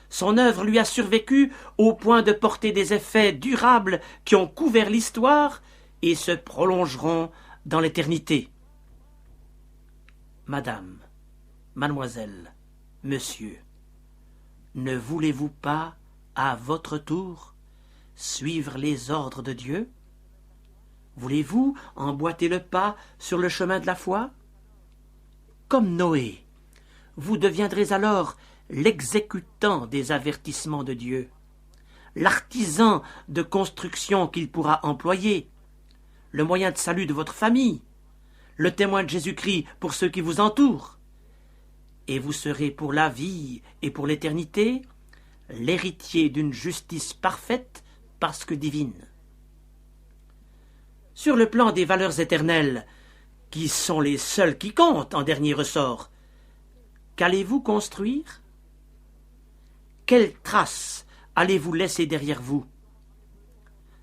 Son œuvre lui a survécu au point de porter des effets durables qui ont couvert l'histoire et se prolongeront dans l'éternité. Madame, mademoiselle, monsieur, ne voulez-vous pas, à votre tour, suivre les ordres de Dieu? Voulez-vous emboîter le pas sur le chemin de la foi? Comme Noé, vous deviendrez alors l'exécutant des avertissements de Dieu, l'artisan de construction qu'il pourra employer, le moyen de salut de votre famille, le témoin de Jésus-Christ pour ceux qui vous entourent. Et vous serez pour la vie et pour l'éternité l'héritier d'une justice parfaite parce que divine. Sur le plan des valeurs éternelles, qui sont les seules qui comptent en dernier ressort, qu'allez-vous construire? Quelles traces allez-vous laisser derrière vous?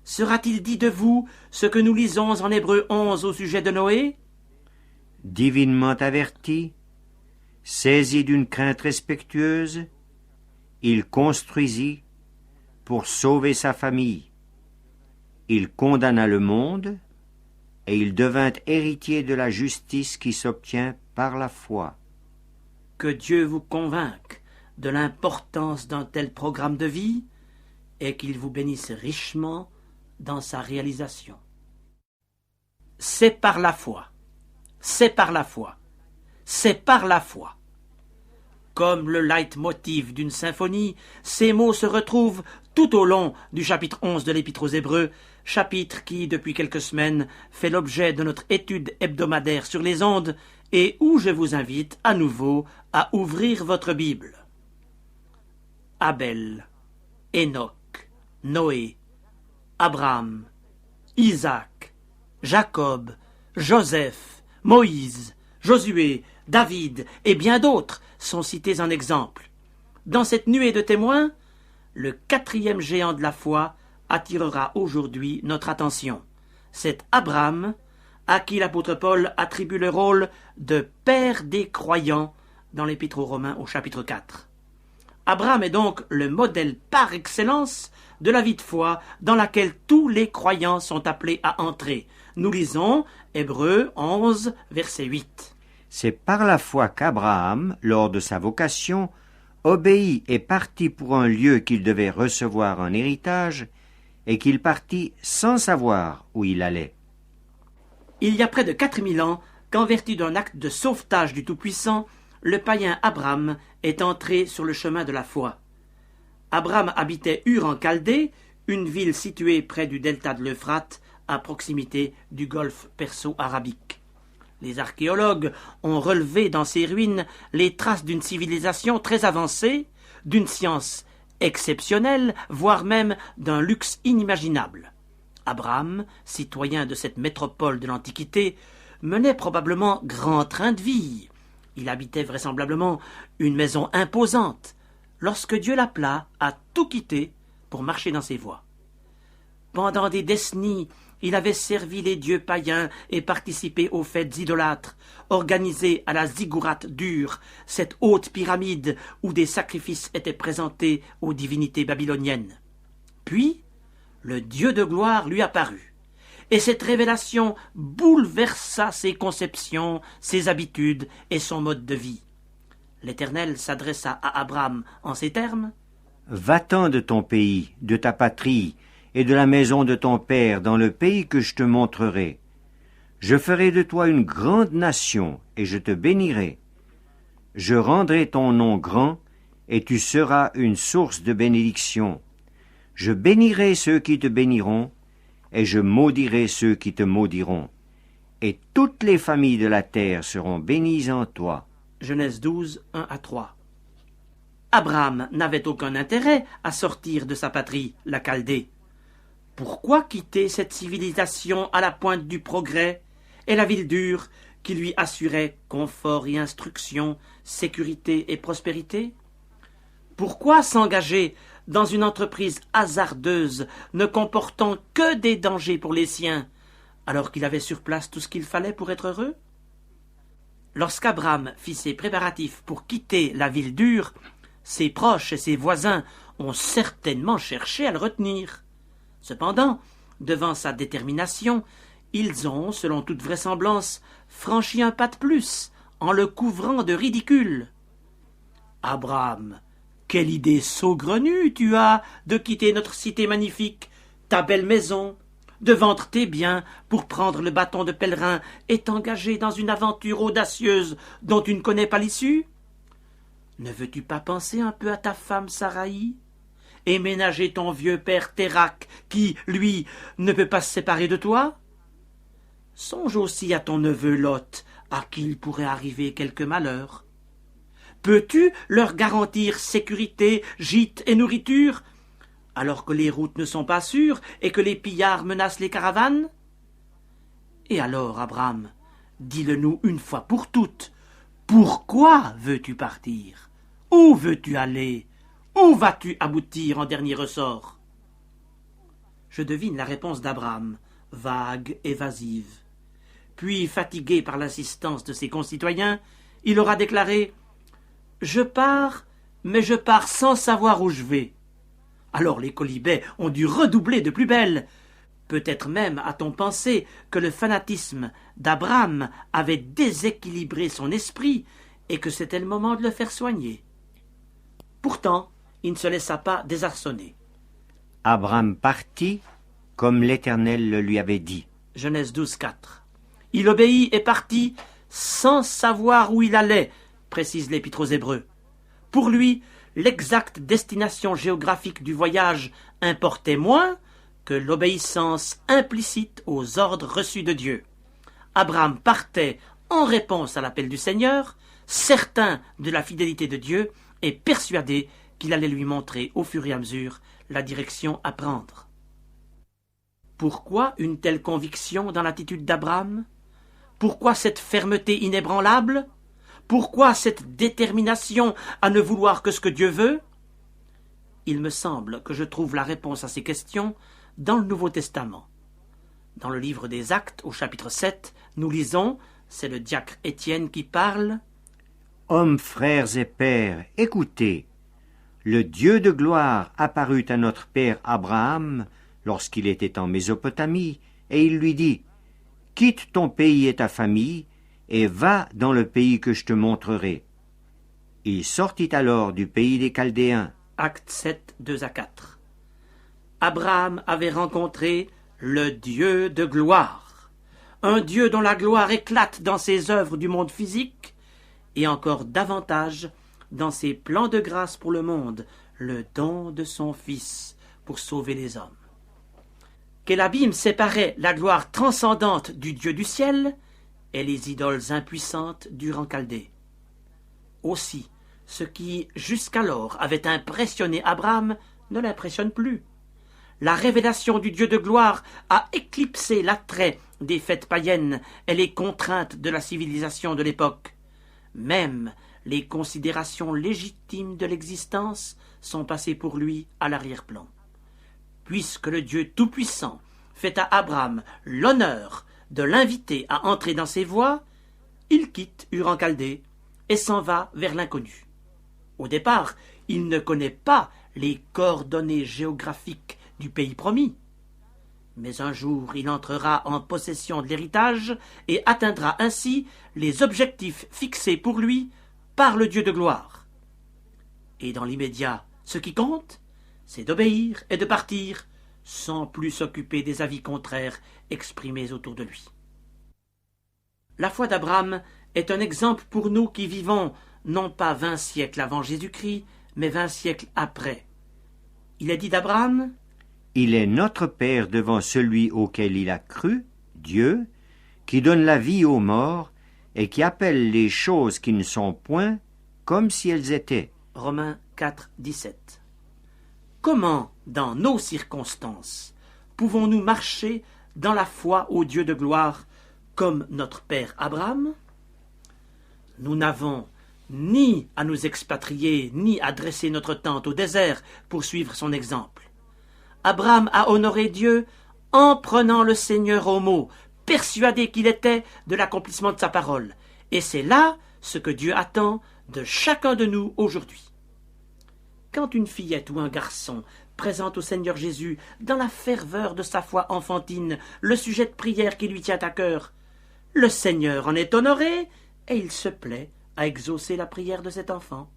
Sera-t-il dit de vous ce que nous lisons en Hébreux 11 au sujet de Noé? Divinement averti, saisi d'une crainte respectueuse, il construisit pour sauver sa famille. Il condamna le monde et il devint héritier de la justice qui s'obtient par la foi. Que Dieu vous convainque de l'importance d'un tel programme de vie et qu'il vous bénisse richement dans sa réalisation. C'est par la foi. C'est par la foi. C'est par la foi. Comme le leitmotiv d'une symphonie, ces mots se retrouvent tout au long du chapitre 11 de l'Épître aux Hébreux, chapitre qui, depuis quelques semaines, fait l'objet de notre étude hebdomadaire sur les ondes et où je vous invite à nouveau à ouvrir votre Bible. Abel, Enoch, Noé, Abraham, Isaac, Jacob, Joseph, Moïse, Josué, David et bien d'autres sont cités en exemple. Dans cette nuée de témoins, le 4e géant de la foi attirera aujourd'hui notre attention. C'est Abraham, à qui l'apôtre Paul attribue le rôle de père des croyants dans l'Épître aux Romains au chapitre 4. Abraham est donc le modèle par excellence de la vie de foi dans laquelle tous les croyants sont appelés à entrer. Nous lisons Hébreux 11, verset 8. C'est par la foi qu'Abraham, lors de sa vocation, obéit et partit pour un lieu qu'il devait recevoir en héritage, et qu'il partit sans savoir où il allait. Il y a près de 4000 ans qu'en vertu d'un acte de sauvetage du Tout-Puissant, le païen Abraham est entré sur le chemin de la foi. Abraham habitait Ur en Chaldée, une ville située près du delta de l'Euphrate, à proximité du golfe perso-arabique. Les archéologues ont relevé dans ces ruines les traces d'une civilisation très avancée, d'une science exceptionnelle, voire même d'un luxe inimaginable. Abraham, citoyen de cette métropole de l'Antiquité, menait probablement grand train de vie. Il habitait vraisemblablement une maison imposante, lorsque Dieu l'appela à tout quitter pour marcher dans ses voies. Pendant des décennies, il avait servi les dieux païens et participé aux fêtes idolâtres, organisées à la ziggourate d'Ur, cette haute pyramide où des sacrifices étaient présentés aux divinités babyloniennes. Puis, le Dieu de gloire lui apparut, et cette révélation bouleversa ses conceptions, ses habitudes et son mode de vie. L'Éternel s'adressa à Abraham en ces termes : « Va-t'en de ton pays, de ta patrie, et de la maison de ton père dans le pays que je te montrerai. Je ferai de toi une grande nation, et je te bénirai. Je rendrai ton nom grand, et tu seras une source de bénédiction. Je bénirai ceux qui te béniront, et je maudirai ceux qui te maudiront. Et toutes les familles de la terre seront bénies en toi. » Genèse 12, 1 à 3. Abraham n'avait aucun intérêt à sortir de sa patrie, la Chaldée. Pourquoi quitter cette civilisation à la pointe du progrès et la ville d'Ur qui lui assurait confort et instruction, sécurité et prospérité? Pourquoi s'engager dans une entreprise hasardeuse ne comportant que des dangers pour les siens, alors qu'il avait sur place tout ce qu'il fallait pour être heureux? Lorsqu'Abraham fit ses préparatifs pour quitter la ville d'Ur, ses proches et ses voisins ont certainement cherché à le retenir. Cependant, devant sa détermination, ils ont, selon toute vraisemblance, franchi un pas de plus, en le couvrant de ridicule. « Abraham, quelle idée saugrenue tu as de quitter notre cité magnifique, ta belle maison, de vendre tes biens pour prendre le bâton de pèlerin et t'engager dans une aventure audacieuse dont tu ne connais pas l'issue? Ne veux-tu pas penser un peu à ta femme Saraï et ménager ton vieux père Térak qui, lui, ne peut pas se séparer de toi? Songe aussi à ton neveu Lot, à qui il pourrait arriver quelque malheur. Peux-tu leur garantir sécurité, gîte et nourriture, alors que les routes ne sont pas sûres et que les pillards menacent les caravanes? Et alors, Abraham, dis-le-nous une fois pour toutes, pourquoi veux-tu partir? Où veux-tu aller? Où vas-tu aboutir en dernier ressort? Je devine la réponse d'Abraham, vague, évasive. Puis, fatigué par l'insistance de ses concitoyens, il aura déclaré « Je pars, mais je pars sans savoir où je vais. » Alors les quolibets ont dû redoubler de plus belle. Peut-être même a-t-on pensé que le fanatisme d'Abraham avait déséquilibré son esprit et que c'était le moment de le faire soigner. Pourtant, il ne se laissa pas désarçonner. Abraham partit comme l'Éternel le lui avait dit. Genèse 12, 4. Il obéit et partit sans savoir où il allait, précise l'Épître aux Hébreux. Pour lui, l'exacte destination géographique du voyage importait moins que l'obéissance implicite aux ordres reçus de Dieu. Abraham partait en réponse à l'appel du Seigneur, certain de la fidélité de Dieu et persuadé qu'il allait lui montrer au fur et à mesure la direction à prendre. Pourquoi une telle conviction dans l'attitude d'Abraham? Pourquoi cette fermeté inébranlable? Pourquoi cette détermination à ne vouloir que ce que Dieu veut? Il me semble que je trouve la réponse à ces questions dans le Nouveau Testament. Dans le livre des Actes, au chapitre 7, nous lisons, c'est le diacre Étienne qui parle, « Hommes, frères et pères, écoutez, le Dieu de gloire apparut à notre père Abraham lorsqu'il était en Mésopotamie, et il lui dit, « Quitte ton pays et ta famille, et va dans le pays que je te montrerai. » Il sortit alors du pays des Chaldéens. Acte 7, 2 à 4. Abraham avait rencontré le Dieu de gloire, un Dieu dont la gloire éclate dans ses œuvres du monde physique, et encore davantage dans ses plans de grâce pour le monde, le don de son Fils pour sauver les hommes. Quel abîme séparait la gloire transcendante du Dieu du ciel et les idoles impuissantes du rang chaldée. Aussi, ce qui, jusqu'alors, avait impressionné Abraham ne l'impressionne plus. La révélation du Dieu de gloire a éclipsé l'attrait des fêtes païennes et les contraintes de la civilisation de l'époque. Même les considérations légitimes de l'existence sont passées pour lui à l'arrière-plan. Puisque le Dieu Tout-Puissant fait à Abraham l'honneur de l'inviter à entrer dans ses voies, il quitte Ur-en-Chaldée et s'en va vers l'inconnu. Au départ, il ne connaît pas les coordonnées géographiques du pays promis. Mais un jour, il entrera en possession de l'héritage et atteindra ainsi les objectifs fixés pour lui par le Dieu de gloire. Et dans l'immédiat, ce qui compte, c'est d'obéir et de partir sans plus s'occuper des avis contraires exprimés autour de lui. La foi d'Abraham est un exemple pour nous qui vivons non pas 20 siècles avant Jésus-Christ, mais 20 siècles après. Il est dit d'Abraham, « Il est notre Père devant celui auquel il a cru, Dieu, qui donne la vie aux morts et qui appelle les choses qui ne sont point comme si elles étaient. » Romains 4, 17. Comment, dans nos circonstances, pouvons-nous marcher dans la foi au Dieu de gloire comme notre père Abraham? Nous n'avons ni à nous expatrier, ni à dresser notre tente au désert pour suivre son exemple. Abraham a honoré Dieu en prenant le Seigneur au mot, persuadé qu'il était de l'accomplissement de sa parole. Et c'est là ce que Dieu attend de chacun de nous aujourd'hui. Quand une fillette ou un garçon présente au Seigneur Jésus, dans la ferveur de sa foi enfantine, le sujet de prière qui lui tient à cœur, le Seigneur en est honoré et il se plaît à exaucer la prière de cet enfant.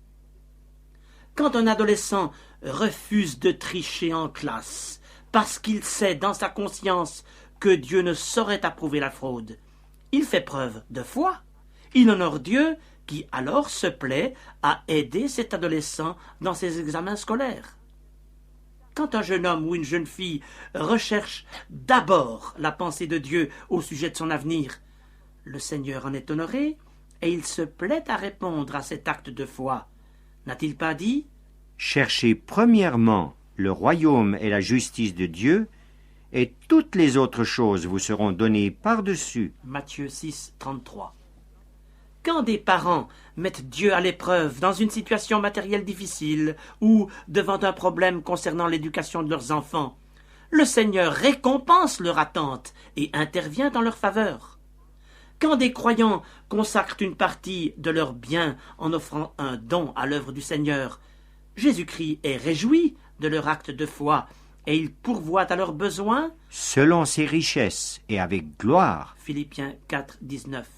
Quand un adolescent refuse de tricher en classe parce qu'il sait dans sa conscience que Dieu ne saurait approuver la fraude, il fait preuve de foi. Il honore Dieu qui alors se plaît à aider cet adolescent dans ses examens scolaires. Quand un jeune homme ou une jeune fille recherche d'abord la pensée de Dieu au sujet de son avenir, le Seigneur en est honoré et il se plaît à répondre à cet acte de foi. N'a-t-il pas dit ? Cherchez premièrement le royaume et la justice de Dieu, et toutes les autres choses vous seront données par-dessus. Matthieu 6, 33. Quand des parents mettent Dieu à l'épreuve dans une situation matérielle difficile ou devant un problème concernant l'éducation de leurs enfants, le Seigneur récompense leur attente et intervient en leur faveur. Quand des croyants consacrent une partie de leurs biens en offrant un don à l'œuvre du Seigneur, Jésus-Christ est réjoui de leur acte de foi et il pourvoit à leurs besoins selon ses richesses et avec gloire. Philippiens 4, 19.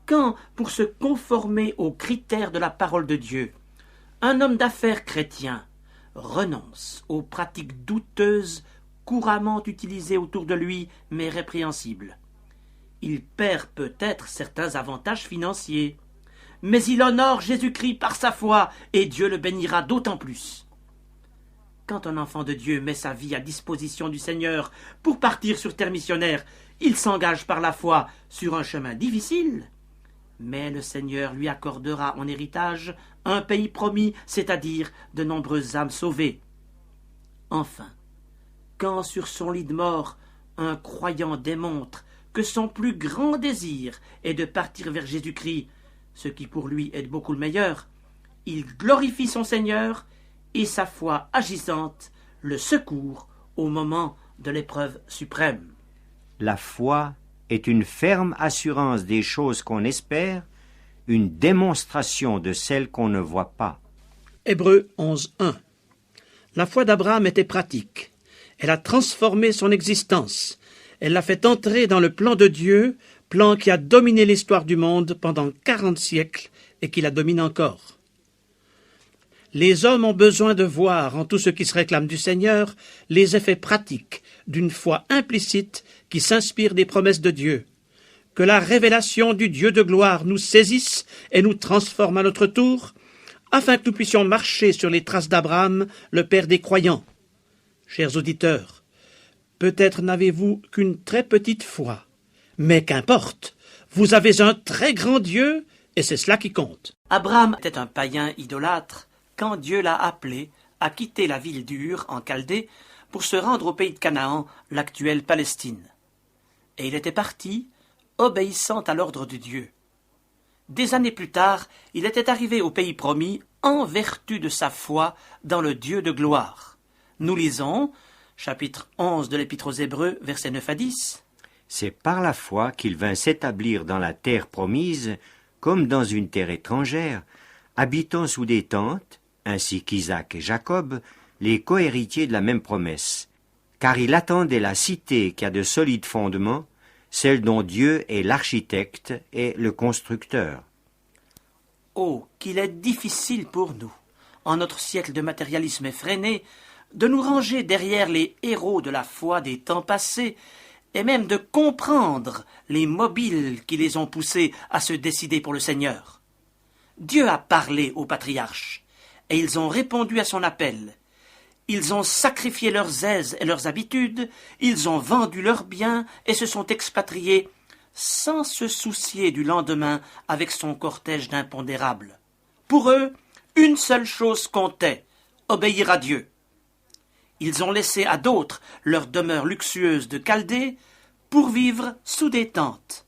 Quand, pour se conformer aux critères de la parole de Dieu, un homme d'affaires chrétien renonce aux pratiques douteuses couramment utilisées autour de lui mais répréhensibles, il perd peut-être certains avantages financiers, mais il honore Jésus-Christ par sa foi et Dieu le bénira d'autant plus. Quand un enfant de Dieu met sa vie à disposition du Seigneur pour partir sur terre missionnaire, il s'engage par la foi sur un chemin difficile, mais le Seigneur lui accordera en héritage un pays promis, c'est-à-dire de nombreuses âmes sauvées. Enfin, quand sur son lit de mort, un croyant démontre que son plus grand désir est de partir vers Jésus-Christ, ce qui pour lui est beaucoup le meilleur, il glorifie son Seigneur et sa foi agissante le secourt au moment de l'épreuve suprême. La foi est une ferme assurance des choses qu'on espère, une démonstration de celles qu'on ne voit pas. Hébreux 11.1. La foi d'Abraham était pratique. Elle a transformé son existence. Elle l'a fait entrer dans le plan de Dieu, plan qui a dominé l'histoire du monde pendant 40 siècles et qui la domine encore. Les hommes ont besoin de voir en tout ce qui se réclame du Seigneur les effets pratiques d'une foi implicite qui s'inspire des promesses de Dieu. Que la révélation du Dieu de gloire nous saisisse et nous transforme à notre tour, afin que nous puissions marcher sur les traces d'Abraham, le père des croyants. Chers auditeurs, peut-être n'avez-vous qu'une très petite foi, mais qu'importe, vous avez un très grand Dieu et c'est cela qui compte. Abraham était un païen idolâtre quand Dieu l'a appelé à quitter la ville d'Ur en Chaldée pour se rendre au pays de Canaan, l'actuelle Palestine. Et il était parti, obéissant à l'ordre de Dieu. Des années plus tard, il était arrivé au pays promis en vertu de sa foi dans le Dieu de gloire. Nous lisons, chapitre 11 de l'Épître aux Hébreux, versets 9 à 10. C'est par la foi qu'il vint s'établir dans la terre promise, comme dans une terre étrangère, habitant sous des tentes, ainsi qu'Isaac et Jacob, les cohéritiers de la même promesse, car il attendait la cité qui a de solides fondements, celle dont Dieu est l'architecte et le constructeur. Oh, qu'il est difficile pour nous, en notre siècle de matérialisme effréné, de nous ranger derrière les héros de la foi des temps passés, et même de comprendre les mobiles qui les ont poussés à se décider pour le Seigneur. Dieu a parlé aux patriarches, et ils ont répondu à son appel. Ils ont sacrifié leurs aises et leurs habitudes, ils ont vendu leurs biens et se sont expatriés sans se soucier du lendemain avec son cortège d'impondérables. Pour eux, une seule chose comptait, obéir à Dieu. Ils ont laissé à d'autres leur demeure luxueuse de Chaldée pour vivre sous des tentes.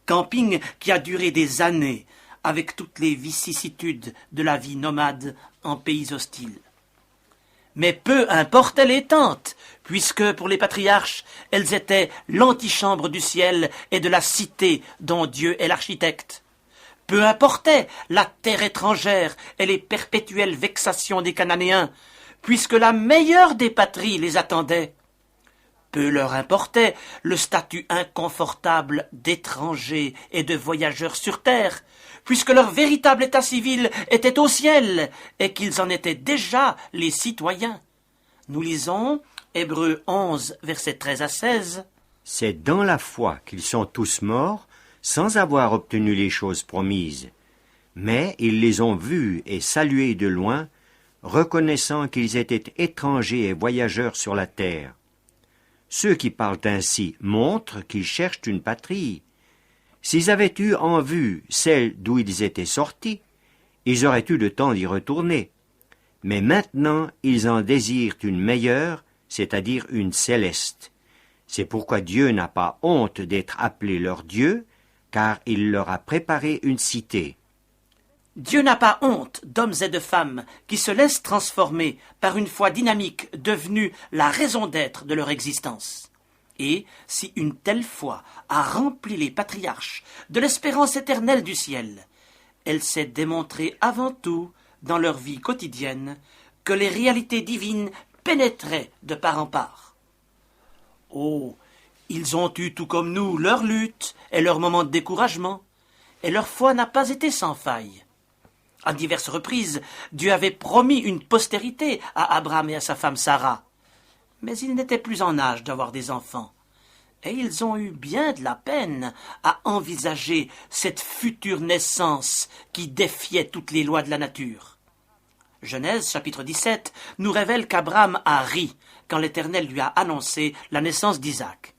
Camping qui a duré des années avec toutes les vicissitudes de la vie nomade en pays hostiles. Mais peu importaient les tentes, puisque pour les patriarches, elles étaient l'antichambre du ciel et de la cité dont Dieu est l'architecte. Peu importait la terre étrangère et les perpétuelles vexations des Cananéens, puisque la meilleure des patries les attendait. Peu leur importait le statut inconfortable d'étrangers et de voyageurs sur terre, puisque leur véritable état civil était au ciel et qu'ils en étaient déjà les citoyens. Nous lisons Hébreux 11, versets 13 à 16. C'est dans la foi qu'ils sont tous morts, sans avoir obtenu les choses promises. Mais ils les ont vus et salués de loin, reconnaissant qu'ils étaient étrangers et voyageurs sur la terre. Ceux qui parlent ainsi montrent qu'ils cherchent une patrie. S'ils avaient eu en vue celle d'où ils étaient sortis, ils auraient eu le temps d'y retourner. Mais maintenant, ils en désirent une meilleure, c'est-à-dire une céleste. C'est pourquoi Dieu n'a pas honte d'être appelé leur Dieu, car il leur a préparé une cité. Dieu n'a pas honte d'hommes et de femmes qui se laissent transformer par une foi dynamique devenue la raison d'être de leur existence. Et si une telle foi a rempli les patriarches de l'espérance éternelle du ciel, elle s'est démontrée avant tout dans leur vie quotidienne que les réalités divines pénétraient de part en part. Oh, ils ont eu tout comme nous leur lutte et leurs moments de découragement, et leur foi n'a pas été sans faille. À diverses reprises, Dieu avait promis une postérité à Abraham et à sa femme Sarah, mais ils n'étaient plus en âge d'avoir des enfants, et ils ont eu bien de la peine à envisager cette future naissance qui défiait toutes les lois de la nature. Genèse chapitre 17 nous révèle qu'Abraham a ri quand l'Éternel lui a annoncé la naissance d'Isaac.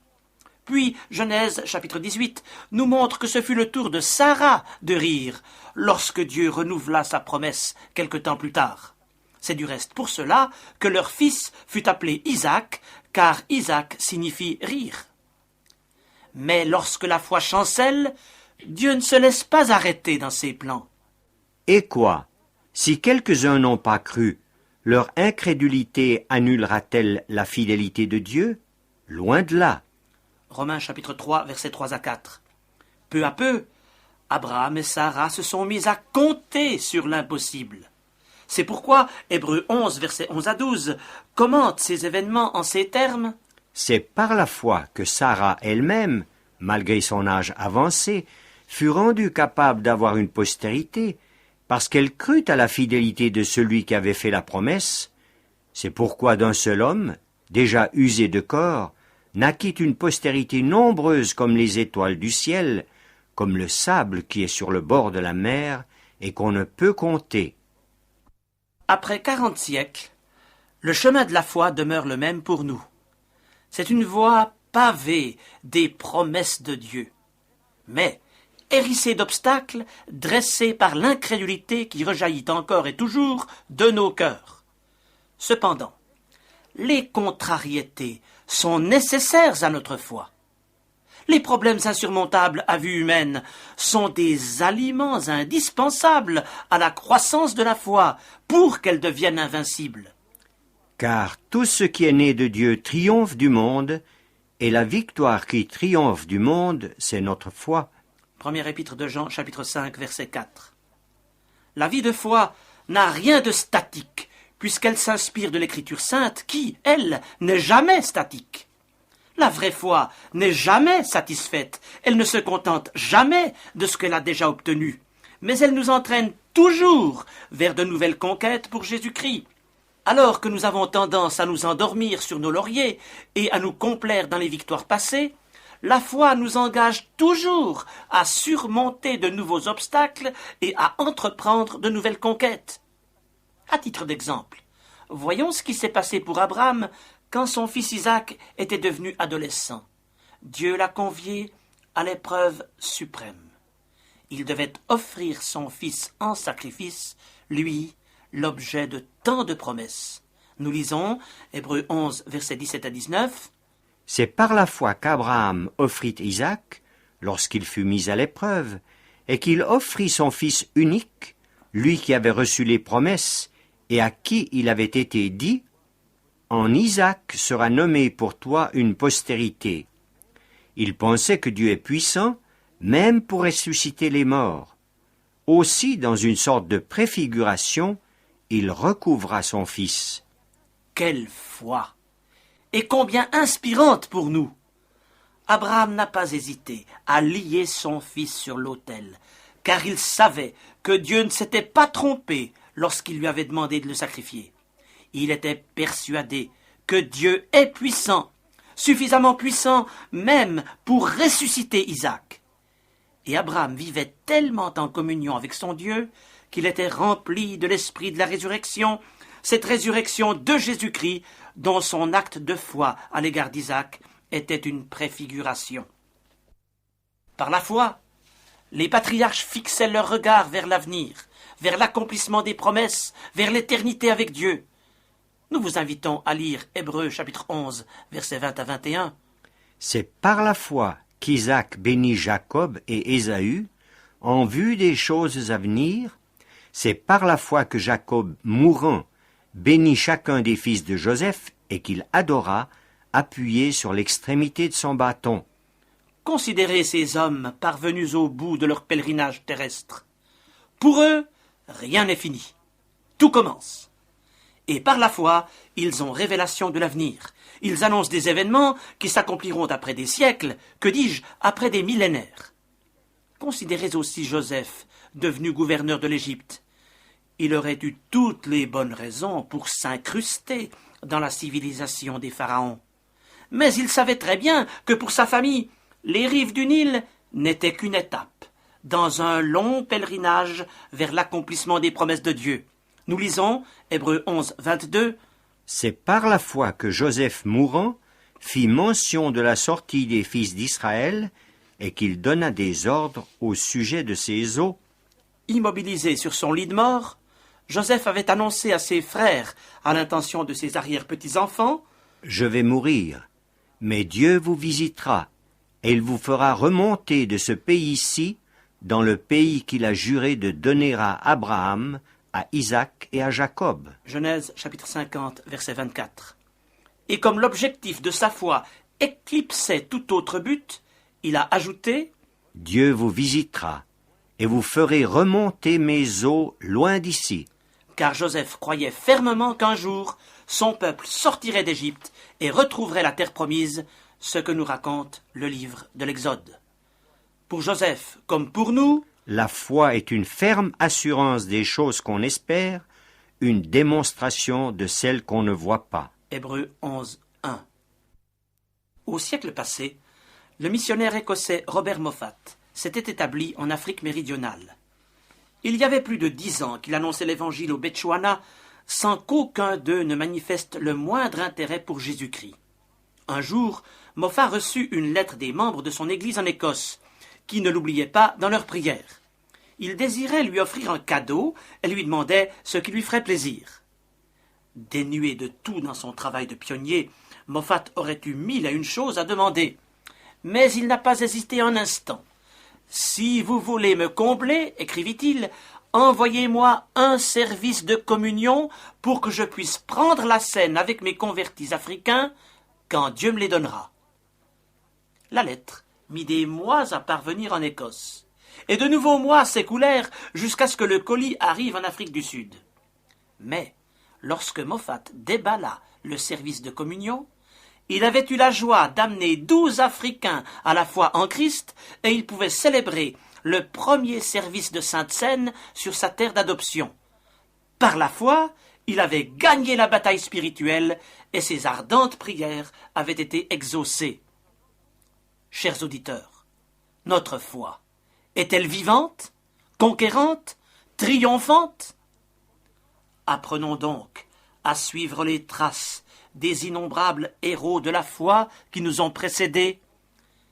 Puis Genèse chapitre 18 nous montre que ce fut le tour de Sarah de rire lorsque Dieu renouvela sa promesse quelque temps plus tard. C'est du reste pour cela que leur fils fut appelé Isaac, car Isaac signifie rire. Mais lorsque la foi chancelle, Dieu ne se laisse pas arrêter dans ses plans. Et quoi? Si quelques-uns n'ont pas cru, leur incrédulité annulera-t-elle la fidélité de Dieu? Loin de là. Romains chapitre 3, versets 3 à 4. Peu à peu, Abraham et Sarah se sont mis à compter sur l'impossible. C'est pourquoi Hébreux 11, versets 11 à 12, commente ces événements en ces termes. C'est par la foi que Sarah elle-même, malgré son âge avancé, fut rendue capable d'avoir une postérité, parce qu'elle crut à la fidélité de celui qui avait fait la promesse. C'est pourquoi d'un seul homme, déjà usé de corps, naquit une postérité nombreuse comme les étoiles du ciel, comme le sable qui est sur le bord de la mer et qu'on ne peut compter. Après 40 siècles, le chemin de la foi demeure le même pour nous. C'est une voie pavée des promesses de Dieu, mais hérissée d'obstacles dressés par l'incrédulité qui rejaillit encore et toujours de nos cœurs. Cependant, les contrariétés sont nécessaires à notre foi. Les problèmes insurmontables à vue humaine sont des aliments indispensables à la croissance de la foi pour qu'elle devienne invincible. Car tout ce qui est né de Dieu triomphe du monde, et la victoire qui triomphe du monde, c'est notre foi. Première épître de Jean, chapitre 5, verset 4. La vie de foi n'a rien de statique, puisqu'elle s'inspire de l'Écriture sainte qui, elle, n'est jamais statique. La vraie foi n'est jamais satisfaite, elle ne se contente jamais de ce qu'elle a déjà obtenu, mais elle nous entraîne toujours vers de nouvelles conquêtes pour Jésus-Christ. Alors que nous avons tendance à nous endormir sur nos lauriers et à nous complaire dans les victoires passées, la foi nous engage toujours à surmonter de nouveaux obstacles et à entreprendre de nouvelles conquêtes. À titre d'exemple, voyons ce qui s'est passé pour Abraham quand son fils Isaac était devenu adolescent. Dieu l'a convié à l'épreuve suprême. Il devait offrir son fils en sacrifice, lui, l'objet de tant de promesses. Nous lisons Hébreux 11, versets 17 à 19. C'est par la foi qu'Abraham offrit Isaac, lorsqu'il fut mis à l'épreuve, et qu'il offrit son fils unique, lui qui avait reçu les promesses, et à qui il avait été dit, « En Isaac sera nommé pour toi une postérité. » Il pensait que Dieu est puissant, même pour ressusciter les morts. Aussi, dans une sorte de préfiguration, il recouvra son fils. Quelle foi! Et combien inspirante pour nous! Abraham n'a pas hésité à lier son fils sur l'autel, car il savait que Dieu ne s'était pas trompé lorsqu'il lui avait demandé de le sacrifier. Il était persuadé que Dieu est puissant, suffisamment puissant même pour ressusciter Isaac. Et Abraham vivait tellement en communion avec son Dieu qu'il était rempli de l'esprit de la résurrection, cette résurrection de Jésus-Christ dont son acte de foi à l'égard d'Isaac était une préfiguration. Par la foi, les patriarches fixaient leur regard vers l'avenir, vers l'accomplissement des promesses, vers l'éternité avec Dieu. Nous vous invitons à lire Hébreux chapitre 11, versets 20 à 21. C'est par la foi qu'Isaac bénit Jacob et Ésaü en vue des choses à venir. C'est par la foi que Jacob, mourant, bénit chacun des fils de Joseph et qu'il adora appuyé sur l'extrémité de son bâton. Considérez ces hommes parvenus au bout de leur pèlerinage terrestre. Pour eux, rien n'est fini. Tout commence. Et par la foi, ils ont révélation de l'avenir. Ils annoncent des événements qui s'accompliront après des siècles, que dis-je, après des millénaires. Considérez aussi Joseph, devenu gouverneur de l'Égypte. Il aurait eu toutes les bonnes raisons pour s'incruster dans la civilisation des pharaons. Mais il savait très bien que pour sa famille, les rives du Nil n'étaient qu'une étape dans un long pèlerinage vers l'accomplissement des promesses de Dieu. Nous lisons Hébreux 11, 22. C'est par la foi que Joseph mourant fit mention de la sortie des fils d'Israël et qu'il donna des ordres au sujet de ses os. Immobilisé sur son lit de mort, Joseph avait annoncé à ses frères, à l'intention de ses arrière-petits-enfants, « Je vais mourir, mais Dieu vous visitera, et il vous fera remonter de ce pays-ci dans le pays qu'il a juré de donner à Abraham, à Isaac et à Jacob. » Genèse chapitre 50, verset 24. Et comme l'objectif de sa foi éclipsait tout autre but, il a ajouté « Dieu vous visitera, et vous ferez remonter mes eaux loin d'ici. » Car Joseph croyait fermement qu'un jour, son peuple sortirait d'Égypte et retrouverait la terre promise, ce que nous raconte le livre de l'Exode. Pour Joseph, comme pour nous, la foi est une ferme assurance des choses qu'on espère, une démonstration de celles qu'on ne voit pas. Hébreux 11, 1. Au siècle passé, le missionnaire écossais Robert Moffat s'était établi en Afrique méridionale. Il y avait plus de 10 ans qu'il annonçait l'Évangile au Bechuana sans qu'aucun d'eux ne manifeste le moindre intérêt pour Jésus-Christ. Un jour, Moffat reçut une lettre des membres de son église en Écosse, qui ne l'oubliaient pas dans leurs prières. Ils désiraient lui offrir un cadeau et lui demandaient ce qui lui ferait plaisir. Dénué de tout dans son travail de pionnier, Moffat aurait eu 1001 choses à demander. Mais il n'a pas hésité un instant. « Si vous voulez me combler, écrivit-il, envoyez-moi un service de communion pour que je puisse prendre la scène avec mes convertis africains quand Dieu me les donnera. » La lettre mit des mois à parvenir en Écosse, et de nouveaux mois s'écoulèrent jusqu'à ce que le colis arrive en Afrique du Sud. Mais, lorsque Moffat déballa le service de communion, il avait eu la joie d'amener 12 Africains à la foi en Christ, et il pouvait célébrer le premier service de Sainte Seine sur sa terre d'adoption. Par la foi, il avait gagné la bataille spirituelle, et ses ardentes prières avaient été exaucées. Chers auditeurs, notre foi est-elle vivante, conquérante, triomphante? Apprenons donc à suivre les traces des innombrables héros de la foi qui nous ont précédés,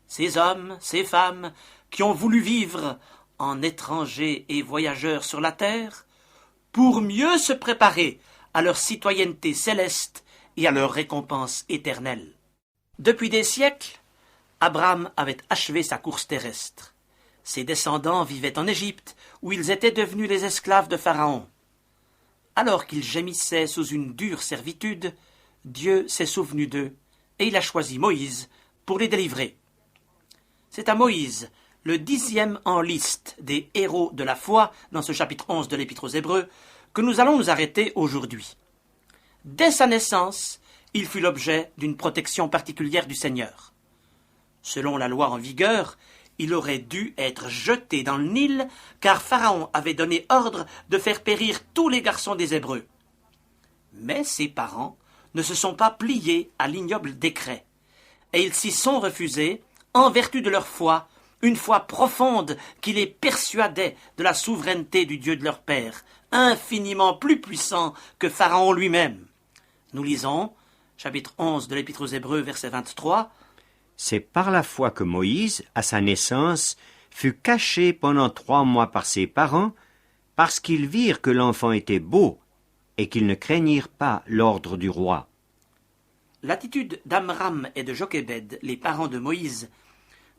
ces hommes, ces femmes qui ont voulu vivre en étrangers et voyageurs sur la terre, pour mieux se préparer à leur citoyenneté céleste et à leur récompense éternelle. Depuis des siècles, Abraham avait achevé sa course terrestre. Ses descendants vivaient en Égypte, où ils étaient devenus les esclaves de Pharaon. Alors qu'ils gémissaient sous une dure servitude, Dieu s'est souvenu d'eux, et il a choisi Moïse pour les délivrer. C'est à Moïse, le 10e en liste des héros de la foi, dans ce chapitre 11 de l'Épître aux Hébreux, que nous allons nous arrêter aujourd'hui. Dès sa naissance, il fut l'objet d'une protection particulière du Seigneur. Selon la loi en vigueur, il aurait dû être jeté dans le Nil, car Pharaon avait donné ordre de faire périr tous les garçons des Hébreux. Mais ses parents ne se sont pas pliés à l'ignoble décret, et ils s'y sont refusés en vertu de leur foi, une foi profonde qui les persuadait de la souveraineté du Dieu de leur père, infiniment plus puissant que Pharaon lui-même. Nous lisons, chapitre 11 de l'Épître aux Hébreux, verset 23, « C'est par la foi que Moïse, à sa naissance, fut caché pendant 3 mois par ses parents, parce qu'ils virent que l'enfant était beau, et qu'ils ne craignirent pas l'ordre du roi. » L'attitude d'Amram et de Jochébed, les parents de Moïse,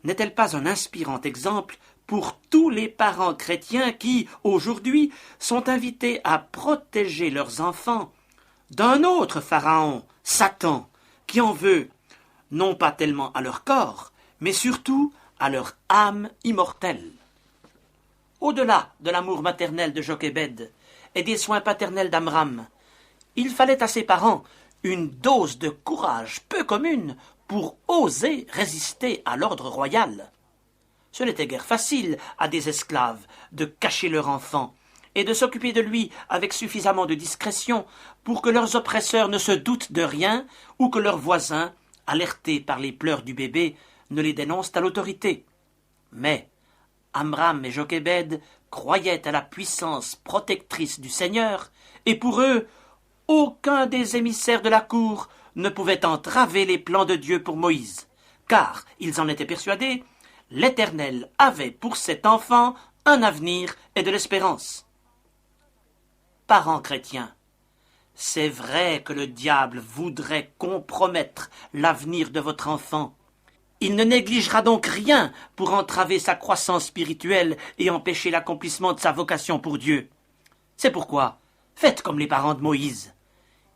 n'est-elle pas un inspirant exemple pour tous les parents chrétiens qui, aujourd'hui, sont invités à protéger leurs enfants d'un autre pharaon, Satan, qui en veut non pas tellement à leur corps, mais surtout à leur âme immortelle. Au-delà de l'amour maternel de Jochébed et des soins paternels d'Amram, il fallait à ses parents une dose de courage peu commune pour oser résister à l'ordre royal. Ce n'était guère facile à des esclaves de cacher leur enfant et de s'occuper de lui avec suffisamment de discrétion pour que leurs oppresseurs ne se doutent de rien ou que leurs voisins, alertés par les pleurs du bébé, ne les dénoncent à l'autorité. Mais Amram et Jochébed croyaient à la puissance protectrice du Seigneur, et pour eux, aucun des émissaires de la cour ne pouvait entraver les plans de Dieu pour Moïse, car ils en étaient persuadés, l'Éternel avait pour cet enfant un avenir et de l'espérance. Parents chrétiens, c'est vrai que le diable voudrait compromettre l'avenir de votre enfant. Il ne négligera donc rien pour entraver sa croissance spirituelle et empêcher l'accomplissement de sa vocation pour Dieu. C'est pourquoi, faites comme les parents de Moïse.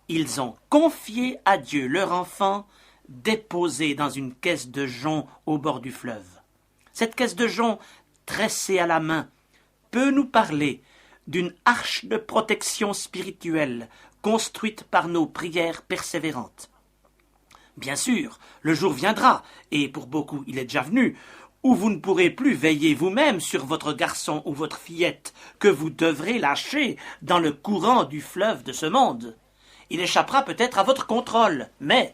Ils ont confié à Dieu leur enfant, déposé dans une caisse de jonc au bord du fleuve. Cette caisse de jonc, tressée à la main, peut nous parler d'une arche de protection spirituelle construite par nos prières persévérantes. Bien sûr, le jour viendra, et pour beaucoup il est déjà venu, où vous ne pourrez plus veiller vous-même sur votre garçon ou votre fillette, que vous devrez lâcher dans le courant du fleuve de ce monde. Il échappera peut-être à votre contrôle, mais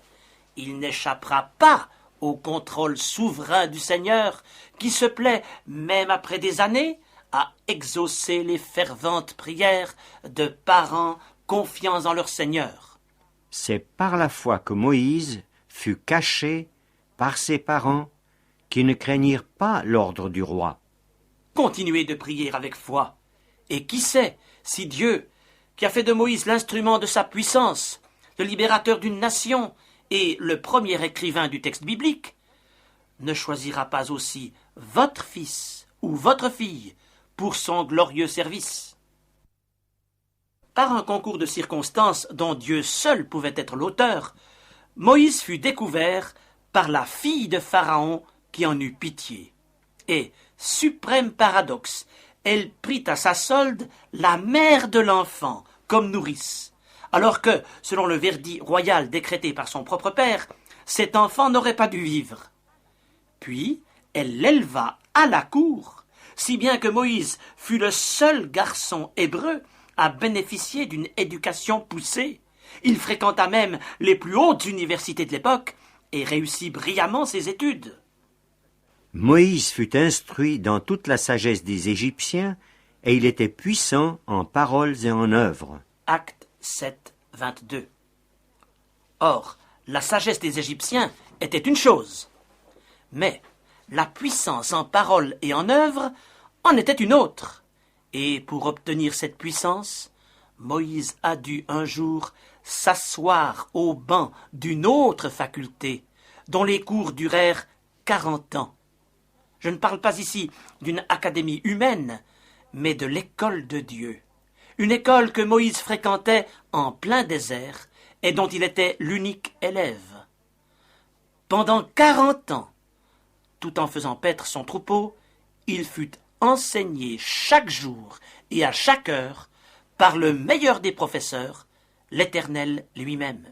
il n'échappera pas au contrôle souverain du Seigneur, qui se plaît, même après des années, à exaucer les ferventes prières de parents confiants en leur Seigneur. C'est par la foi que Moïse fut caché par ses parents qui ne craignirent pas l'ordre du roi. Continuez de prier avec foi, et qui sait si Dieu, qui a fait de Moïse l'instrument de sa puissance, le libérateur d'une nation et le premier écrivain du texte biblique, ne choisira pas aussi votre fils ou votre fille pour son glorieux service. Par un concours de circonstances dont Dieu seul pouvait être l'auteur, Moïse fut découvert par la fille de Pharaon qui en eut pitié. Et, suprême paradoxe, elle prit à sa solde la mère de l'enfant comme nourrice, alors que, selon le verdict royal décrété par son propre père, cet enfant n'aurait pas dû vivre. Puis, elle l'éleva à la cour, si bien que Moïse fut le seul garçon hébreu à bénéficier d'une éducation poussée. Il fréquenta même les plus hautes universités de l'époque et réussit brillamment ses études. Moïse fut instruit dans toute la sagesse des Égyptiens, et il était puissant en paroles et en œuvres. Acte 7, 22. Or, la sagesse des Égyptiens était une chose, mais la puissance en paroles et en œuvres en était une autre. Et pour obtenir cette puissance, Moïse a dû un jour s'asseoir au banc d'une autre faculté, dont les cours durèrent 40 ans. Je ne parle pas ici d'une académie humaine, mais de l'école de Dieu. Une école que Moïse fréquentait en plein désert et dont il était l'unique élève. Pendant 40 ans, tout en faisant paître son troupeau, il fut enseigné chaque jour et à chaque heure par le meilleur des professeurs, l'Éternel lui-même.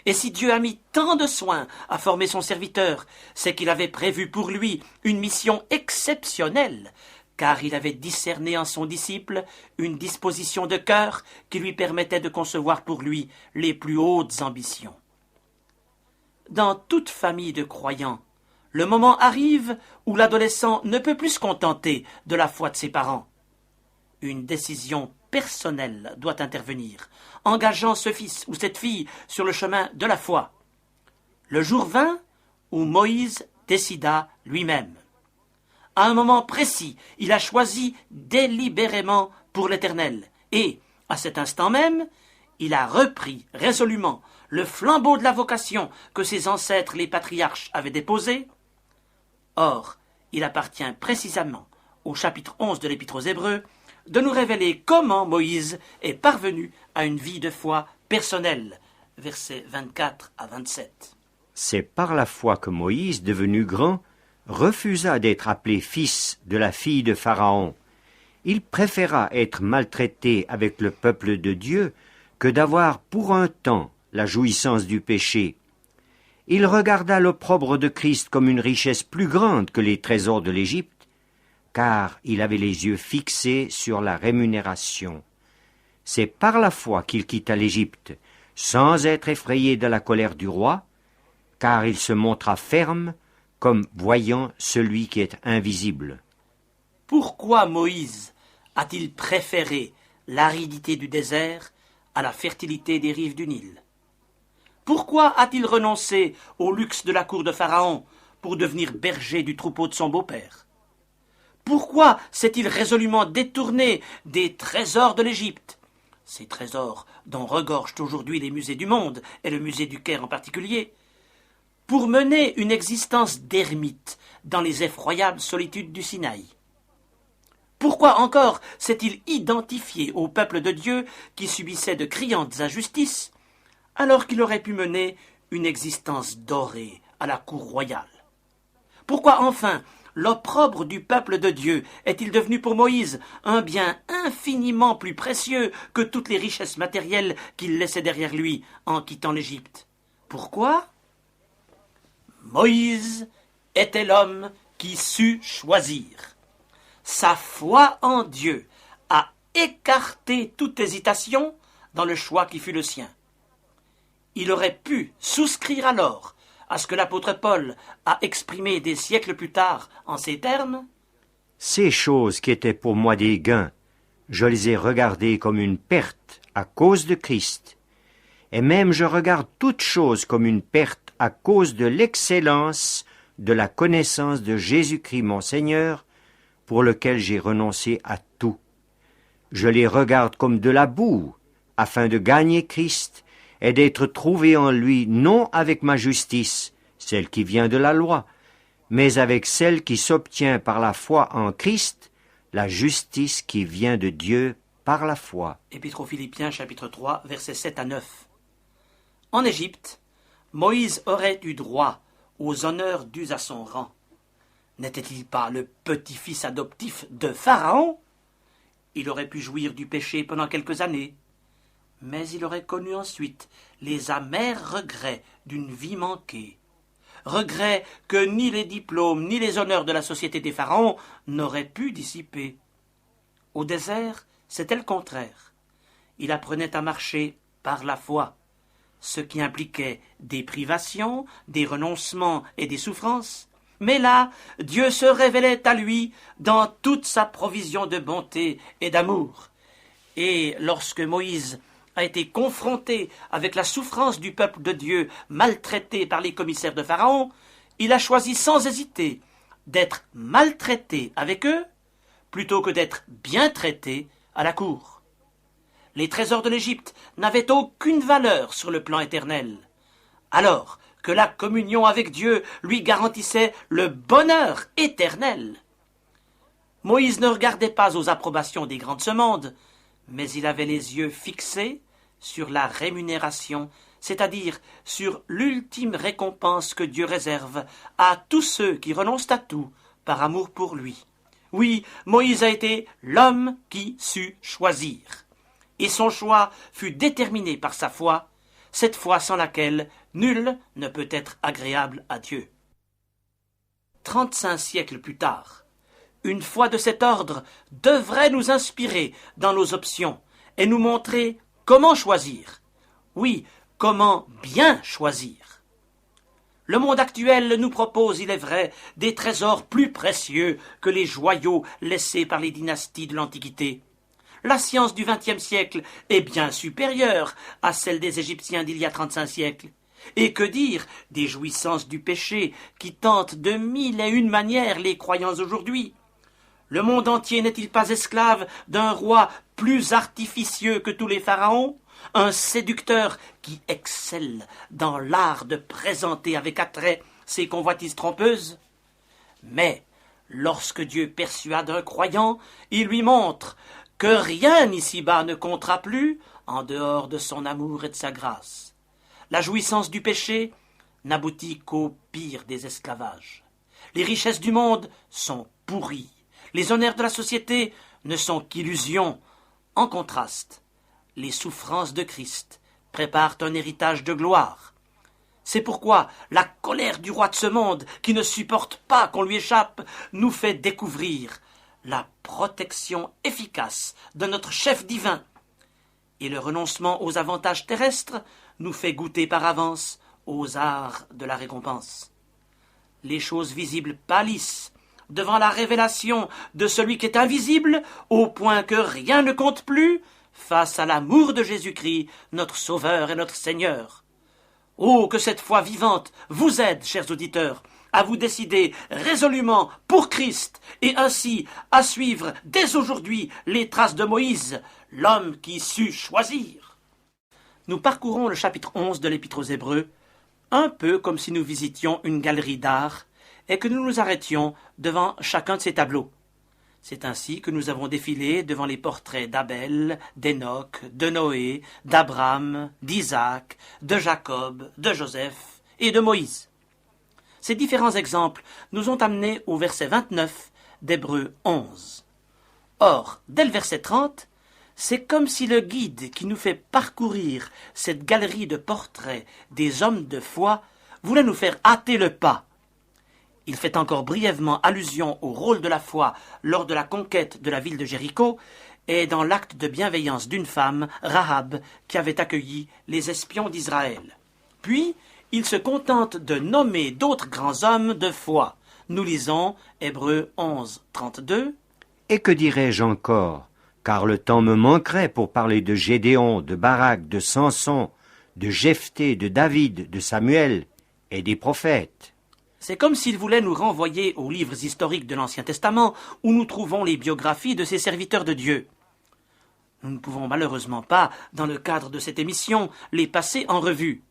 Et si Dieu a mis tant de soin à former son serviteur, c'est qu'il avait prévu pour lui une mission exceptionnelle, car il avait discerné en son disciple une disposition de cœur qui lui permettait de concevoir pour lui les plus hautes ambitions. Dans toute famille de croyants, le moment arrive où l'adolescent ne peut plus se contenter de la foi de ses parents. Une décision personnelle doit intervenir, engageant ce fils ou cette fille sur le chemin de la foi. Le jour vint où Moïse décida lui-même. À un moment précis, il a choisi délibérément pour l'Éternel, et, à cet instant même, il a repris résolument le flambeau de la vocation que ses ancêtres les patriarches avaient déposé. Or, il appartient précisément au chapitre 11 de l'Épître aux Hébreux de nous révéler comment Moïse est parvenu à une vie de foi personnelle, versets 24 à 27. C'est par la foi que Moïse, devenu grand, refusa d'être appelé fils de la fille de Pharaon. Il préféra être maltraité avec le peuple de Dieu que d'avoir pour un temps la jouissance du péché. Il regarda l'opprobre de Christ comme une richesse plus grande que les trésors de l'Égypte, car il avait les yeux fixés sur la rémunération. C'est par la foi qu'il quitta l'Égypte, sans être effrayé de la colère du roi, car il se montra ferme, comme voyant celui qui est invisible. Pourquoi Moïse a-t-il préféré l'aridité du désert à la fertilité des rives du Nil? Pourquoi a-t-il renoncé au luxe de la cour de Pharaon pour devenir berger du troupeau de son beau-père? Pourquoi s'est-il résolument détourné des trésors de l'Égypte, ces trésors dont regorgent aujourd'hui les musées du monde, et le musée du Caire en particulier, pour mener une existence d'ermite dans les effroyables solitudes du Sinaï? Pourquoi encore s'est-il identifié au peuple de Dieu qui subissait de criantes injustices, alors qu'il aurait pu mener une existence dorée à la cour royale? Pourquoi enfin l'opprobre du peuple de Dieu est-il devenu pour Moïse un bien infiniment plus précieux que toutes les richesses matérielles qu'il laissait derrière lui en quittant l'Égypte? Pourquoi? Moïse était l'homme qui sut choisir. Sa foi en Dieu a écarté toute hésitation dans le choix qui fut le sien. Il aurait pu souscrire alors à ce que l'apôtre Paul a exprimé des siècles plus tard en ces termes: « Ces choses qui étaient pour moi des gains, je les ai regardées comme une perte à cause de Christ. Et même je regarde toutes choses comme une perte à cause de l'excellence de la connaissance de Jésus-Christ mon Seigneur, pour lequel j'ai renoncé à tout. Je les regarde comme de la boue, afin de gagner Christ et d'être trouvé en lui non avec ma justice, celle qui vient de la loi, mais avec celle qui s'obtient par la foi en Christ, la justice qui vient de Dieu par la foi. » Épître aux Philippiens, chapitre 3, versets 7 à 9. En Égypte, Moïse aurait eu droit aux honneurs dus à son rang. N'était-il pas le petit-fils adoptif de Pharaon? Il aurait pu jouir du péché pendant quelques années, mais il aurait connu ensuite les amers regrets d'une vie manquée. Regrets que ni les diplômes ni les honneurs de la société des pharaons n'auraient pu dissiper. Au désert, c'était le contraire. Il apprenait à marcher par la foi, ce qui impliquait des privations, des renoncements et des souffrances. Mais là, Dieu se révélait à lui dans toute sa provision de bonté et d'amour. Et lorsque Moïse a été confronté avec la souffrance du peuple de Dieu maltraité par les commissaires de Pharaon, il a choisi sans hésiter d'être maltraité avec eux plutôt que d'être bien traité à la cour. Les trésors de l'Égypte n'avaient aucune valeur sur le plan éternel, alors que la communion avec Dieu lui garantissait le bonheur éternel. Moïse ne regardait pas aux approbations des grands de ce monde, mais il avait les yeux fixés sur la rémunération, c'est-à-dire sur l'ultime récompense que Dieu réserve à tous ceux qui renoncent à tout par amour pour lui. Oui, Moïse a été l'homme qui sut choisir. Et son choix fut déterminé par sa foi, cette foi sans laquelle nul ne peut être agréable à Dieu. 35 siècles plus tard, une foi de cet ordre devrait nous inspirer dans nos options et nous montrer comment choisir. Oui, comment bien choisir. Le monde actuel nous propose, il est vrai, des trésors plus précieux que les joyaux laissés par les dynasties de l'Antiquité. La science du XXe siècle est bien supérieure à celle des Égyptiens d'il y a 35 siècles. Et que dire des jouissances du péché qui tentent de 1001 manières les croyants aujourd'hui? Le monde entier n'est-il pas esclave d'un roi plus artificieux que tous les pharaons, un séducteur qui excelle dans l'art de présenter avec attrait ses convoitises trompeuses? Mais lorsque Dieu persuade un croyant, il lui montre que rien ici-bas ne comptera plus en dehors de son amour et de sa grâce. La jouissance du péché n'aboutit qu'au pire des esclavages. Les richesses du monde sont pourries. Les honneurs de la société ne sont qu'illusions. En contraste, les souffrances de Christ préparent un héritage de gloire. C'est pourquoi la colère du roi de ce monde, qui ne supporte pas qu'on lui échappe, nous fait découvrir la protection efficace de notre chef divin. Et le renoncement aux avantages terrestres nous fait goûter par avance aux arts de la récompense. Les choses visibles pâlissent devant la révélation de celui qui est invisible, au point que rien ne compte plus face à l'amour de Jésus-Christ, notre Sauveur et notre Seigneur. Oh, que cette foi vivante vous aide, chers auditeurs, à vous décider résolument pour Christ et ainsi à suivre dès aujourd'hui les traces de Moïse, l'homme qui sut choisir. Nous parcourons le chapitre 11 de l'Épître aux Hébreux, un peu comme si nous visitions une galerie d'art et que nous nous arrêtions devant chacun de ces tableaux. C'est ainsi que nous avons défilé devant les portraits d'Abel, d'Enoch, de Noé, d'Abraham, d'Isaac, de Jacob, de Joseph et de Moïse. Ces différents exemples nous ont amenés au verset 29 d'Hébreux 11. Or, dès le verset 30, c'est comme si le guide qui nous fait parcourir cette galerie de portraits des hommes de foi voulait nous faire hâter le pas. Il fait encore brièvement allusion au rôle de la foi lors de la conquête de la ville de Jéricho et dans l'acte de bienveillance d'une femme, Rahab, qui avait accueilli les espions d'Israël. Puis, il se contente de nommer d'autres grands hommes de foi. Nous lisons Hébreux 11, 32. Et que dirais-je encore? Car le temps me manquerait pour parler de Gédéon, de Barak, de Samson, de Jephthé, de David, de Samuel et des prophètes. C'est comme s'il voulait nous renvoyer aux livres historiques de l'Ancien Testament où nous trouvons les biographies de ces serviteurs de Dieu. Nous ne pouvons malheureusement pas, dans le cadre de cette émission, les passer en revue.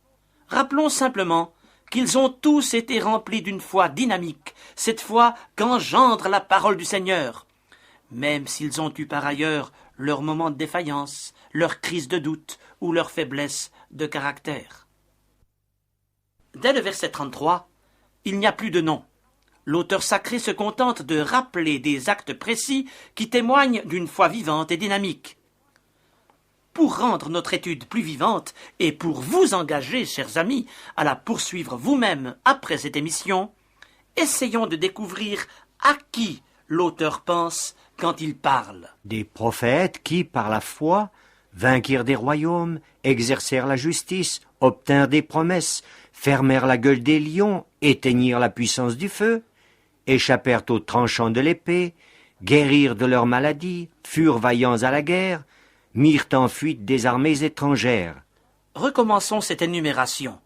Rappelons simplement qu'ils ont tous été remplis d'une foi dynamique, cette foi qu'engendre la parole du Seigneur, même s'ils ont eu par ailleurs leurs moments de défaillance, leurs crises de doute ou leurs faiblesses de caractère. Dès le verset 33, il n'y a plus de nom. L'auteur sacré se contente de rappeler des actes précis qui témoignent d'une foi vivante et dynamique. Pour rendre notre étude plus vivante et pour vous engager, chers amis, à la poursuivre vous-même après cette émission, essayons de découvrir à qui l'auteur pense quand il parle. Des prophètes qui, par la foi, vainquirent des royaumes, exercèrent la justice, obtinrent des promesses, fermèrent la gueule des lions, éteignirent la puissance du feu, échappèrent aux tranchants de l'épée, guérirent de leurs maladies, furent vaillants à la guerre, mirent en fuite des armées étrangères. Recommençons cette énumération.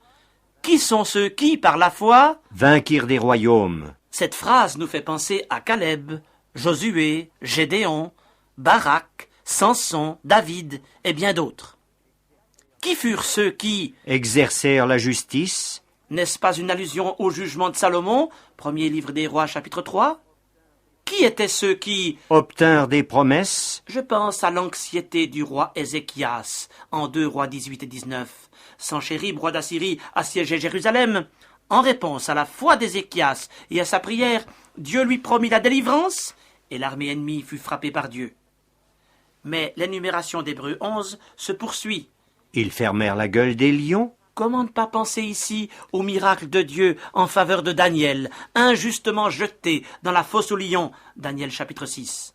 Qui sont ceux qui, par la foi, vainquirent des royaumes? Cette phrase nous fait penser à Caleb, Josué, Gédéon, Barak, Samson, David et bien d'autres. Qui furent ceux qui exercèrent la justice? N'est-ce pas une allusion au jugement de Salomon, premier livre des rois, chapitre 3? Qui étaient ceux qui obtinrent des promesses? Je pense à l'anxiété du roi Ézéchias, en 2 Rois 18 et 19. Sanchérib, roi d'Assyrie, assiégeait Jérusalem. En réponse à la foi d'Ézéchias et à sa prière, Dieu lui promit la délivrance, et l'armée ennemie fut frappée par Dieu. Mais l'énumération d'Hébreux 11 se poursuit. Ils fermèrent la gueule des lions? Comment ne pas penser ici au miracle de Dieu en faveur de Daniel, injustement jeté dans la fosse aux lions, Daniel chapitre 6.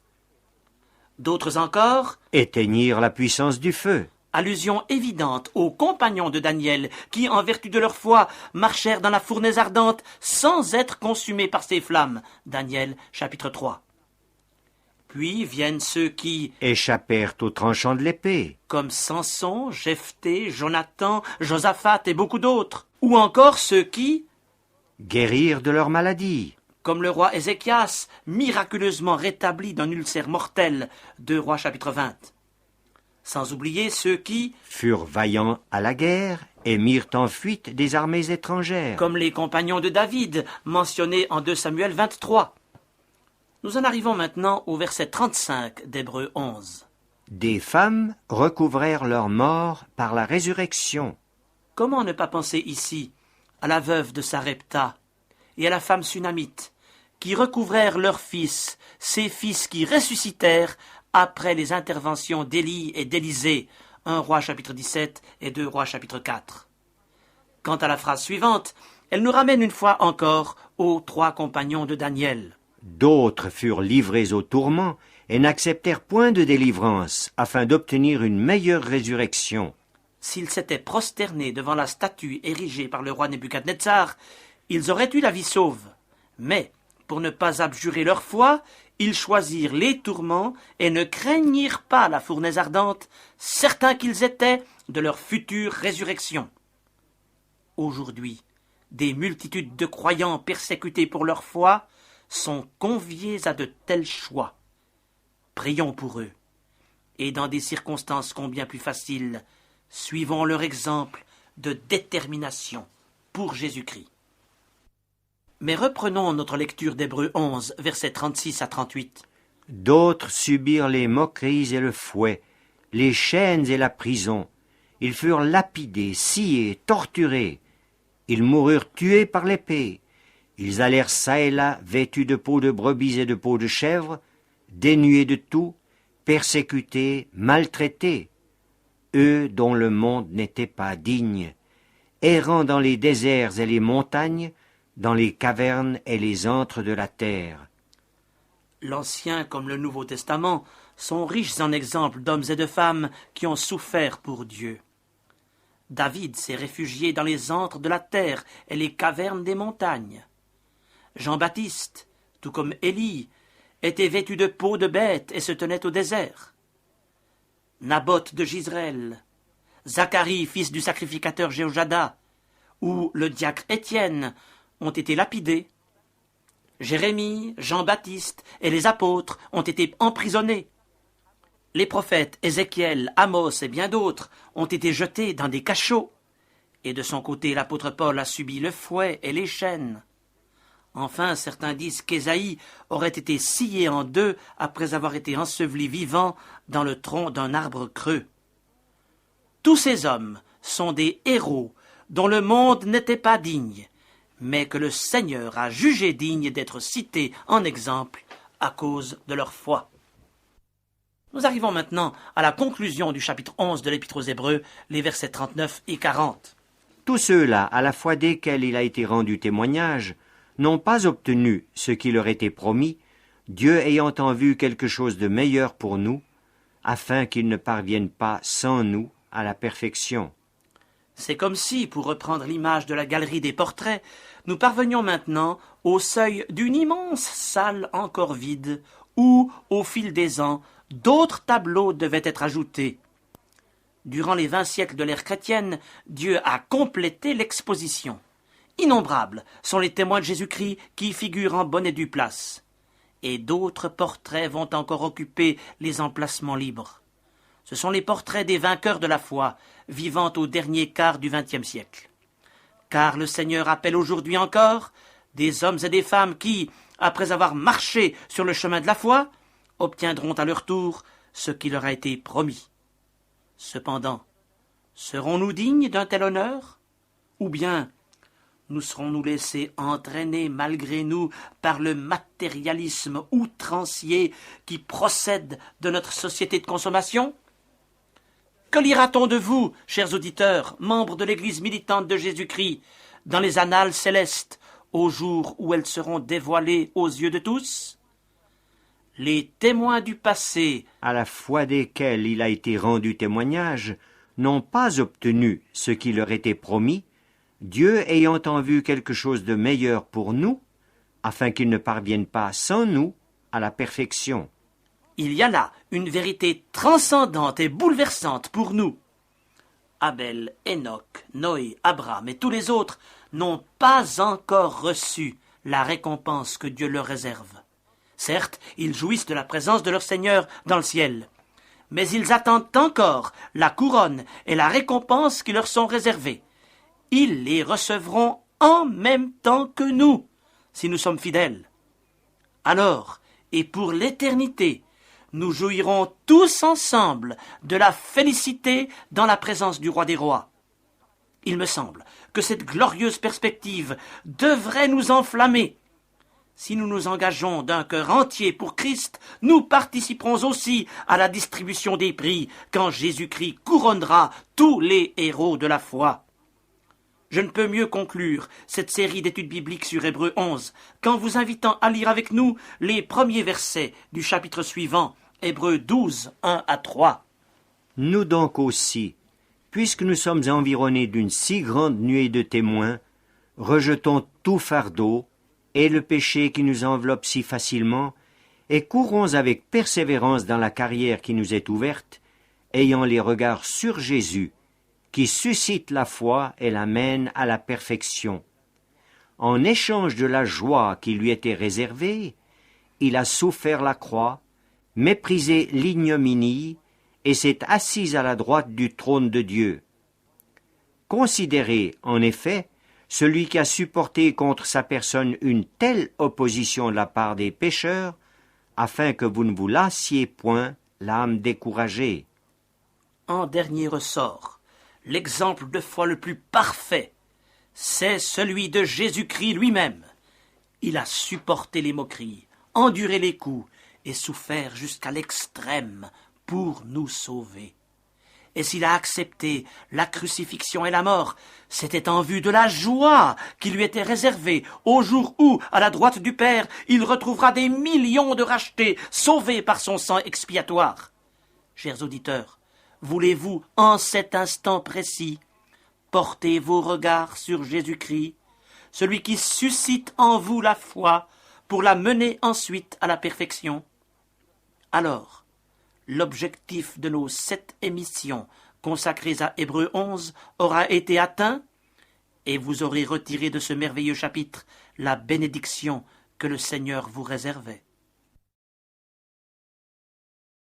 D'autres encore éteignirent la puissance du feu. Allusion évidente aux compagnons de Daniel qui, en vertu de leur foi, marchèrent dans la fournaise ardente sans être consumés par ces flammes, Daniel chapitre 3. Puis viennent ceux qui échappèrent aux tranchants de l'épée, comme Samson, Jephthé, Jonathan, Josaphat et beaucoup d'autres, ou encore ceux qui guérirent de leurs maladies, comme le roi Ézéchias, miraculeusement rétabli d'un ulcère mortel, 2 Rois chapitre 20. Sans oublier ceux qui furent vaillants à la guerre et mirent en fuite des armées étrangères, comme les compagnons de David, mentionnés en 2 Samuel 23. Nous en arrivons maintenant au verset 35 d'Hébreux 11. Des femmes recouvrèrent leur mort par la résurrection. Comment ne pas penser ici à la veuve de Sarepta et à la femme sunamite, qui recouvrèrent leurs fils, ces fils qui ressuscitèrent après les interventions d'Élie et d'Élisée, 1 Roi chapitre 17 et 2 Rois chapitre 4. Quant à la phrase suivante, elle nous ramène une fois encore aux 3 compagnons de Daniel. D'autres furent livrés au tourment et n'acceptèrent point de délivrance, afin d'obtenir une meilleure résurrection. S'ils s'étaient prosternés devant la statue érigée par le roi Nebuchadnezzar, ils auraient eu la vie sauve. Mais, pour ne pas abjurer leur foi, ils choisirent les tourments et ne craignirent pas la fournaise ardente, certains qu'ils étaient de leur future résurrection. Aujourd'hui, des multitudes de croyants persécutés pour leur foi sont conviés à de tels choix. Prions pour eux, et dans des circonstances combien plus faciles, suivons leur exemple de détermination pour Jésus-Christ. Mais reprenons notre lecture d'Hébreux 11, versets 36 à 38. D'autres subirent les moqueries et le fouet, les chaînes et la prison. Ils furent lapidés, sciés, torturés. Ils moururent tués par l'épée. Ils allèrent çà et là, vêtus de peau de brebis et de peau de chèvre, dénués de tout, persécutés, maltraités. Eux dont le monde n'était pas digne, errant dans les déserts et les montagnes, dans les cavernes et les antres de la terre. L'Ancien comme le Nouveau Testament sont riches en exemples d'hommes et de femmes qui ont souffert pour Dieu. David s'est réfugié dans les antres de la terre et les cavernes des montagnes. Jean-Baptiste, tout comme Élie, était vêtu de peau de bête et se tenait au désert. Naboth de Jizréel, Zacharie, fils du sacrificateur Jéhojada, ou le diacre Étienne ont été lapidés. Jérémie, Jean-Baptiste et les apôtres ont été emprisonnés. Les prophètes Ézéchiel, Amos et bien d'autres ont été jetés dans des cachots. Et de son côté, l'apôtre Paul a subi le fouet et les chaînes. Enfin, certains disent qu'Ésaïe aurait été scié en deux après avoir été enseveli vivant dans le tronc d'un arbre creux. Tous ces hommes sont des héros dont le monde n'était pas digne, mais que le Seigneur a jugé dignes d'être cités en exemple à cause de leur foi. Nous arrivons maintenant à la conclusion du chapitre 11 de l'Épître aux Hébreux, les versets 39 et 40. Tous ceux-là, à la fois desquels il a été rendu témoignage, n'ont pas obtenu ce qui leur était promis, Dieu ayant en vue quelque chose de meilleur pour nous, afin qu'ils ne parviennent pas sans nous à la perfection. C'est comme si, pour reprendre l'image de la galerie des portraits, nous parvenions maintenant au seuil d'une immense salle encore vide, où, au fil des ans, d'autres tableaux devaient être ajoutés. Durant les 20 siècles de l'ère chrétienne, Dieu a complété l'exposition. Innombrables sont les témoins de Jésus-Christ qui figurent en bonne et due place. Et d'autres portraits vont encore occuper les emplacements libres. Ce sont les portraits des vainqueurs de la foi, vivant au dernier quart du XXe siècle. Car le Seigneur appelle aujourd'hui encore des hommes et des femmes qui, après avoir marché sur le chemin de la foi, obtiendront à leur tour ce qui leur a été promis. Cependant, serons-nous dignes d'un tel honneur? Ou bien nous serons-nous laissés entraîner malgré nous par le matérialisme outrancier qui procède de notre société de consommation? Que lira-t-on de vous, chers auditeurs, membres de l'Église militante de Jésus-Christ, dans les annales célestes, au jour où elles seront dévoilées aux yeux de tous? Les témoins du passé, à la foi desquels il a été rendu témoignage, n'ont pas obtenu ce qui leur était promis, Dieu ayant en vue quelque chose de meilleur pour nous, afin qu'ils ne parviennent pas sans nous à la perfection. Il y a là une vérité transcendante et bouleversante pour nous. Abel, Enoch, Noé, Abraham et tous les autres n'ont pas encore reçu la récompense que Dieu leur réserve. Certes, ils jouissent de la présence de leur Seigneur dans le ciel, mais ils attendent encore la couronne et la récompense qui leur sont réservées. Ils les recevront en même temps que nous, si nous sommes fidèles. Alors, et pour l'éternité, nous jouirons tous ensemble de la félicité dans la présence du roi des rois. Il me semble que cette glorieuse perspective devrait nous enflammer. Si nous nous engageons d'un cœur entier pour Christ, nous participerons aussi à la distribution des prix quand Jésus-Christ couronnera tous les héros de la foi. Je ne peux mieux conclure cette série d'études bibliques sur Hébreux 11 qu'en vous invitant à lire avec nous les premiers versets du chapitre suivant, Hébreux 12, 1 à 3. Nous donc aussi, puisque nous sommes environnés d'une si grande nuée de témoins, rejetons tout fardeau et le péché qui nous enveloppe si facilement, et courons avec persévérance dans la carrière qui nous est ouverte, ayant les regards sur Jésus, qui suscite la foi et la mène à la perfection. En échange de la joie qui lui était réservée, il a souffert la croix, méprisé l'ignominie, et s'est assis à la droite du trône de Dieu. Considérez, en effet, celui qui a supporté contre sa personne une telle opposition de la part des pécheurs, afin que vous ne vous lassiez point l'âme découragée. En dernier ressort, l'exemple de foi le plus parfait, c'est celui de Jésus-Christ lui-même. Il a supporté les moqueries, enduré les coups et souffert jusqu'à l'extrême pour nous sauver. Et s'il a accepté la crucifixion et la mort, c'était en vue de la joie qui lui était réservée au jour où, à la droite du Père, il retrouvera des millions de rachetés sauvés par son sang expiatoire. Chers auditeurs, voulez-vous, en cet instant précis, porter vos regards sur Jésus-Christ, celui qui suscite en vous la foi pour la mener ensuite à la perfection? Alors, l'objectif de nos 7 émissions consacrées à Hébreux 11 aura été atteint et vous aurez retiré de ce merveilleux chapitre la bénédiction que le Seigneur vous réservait.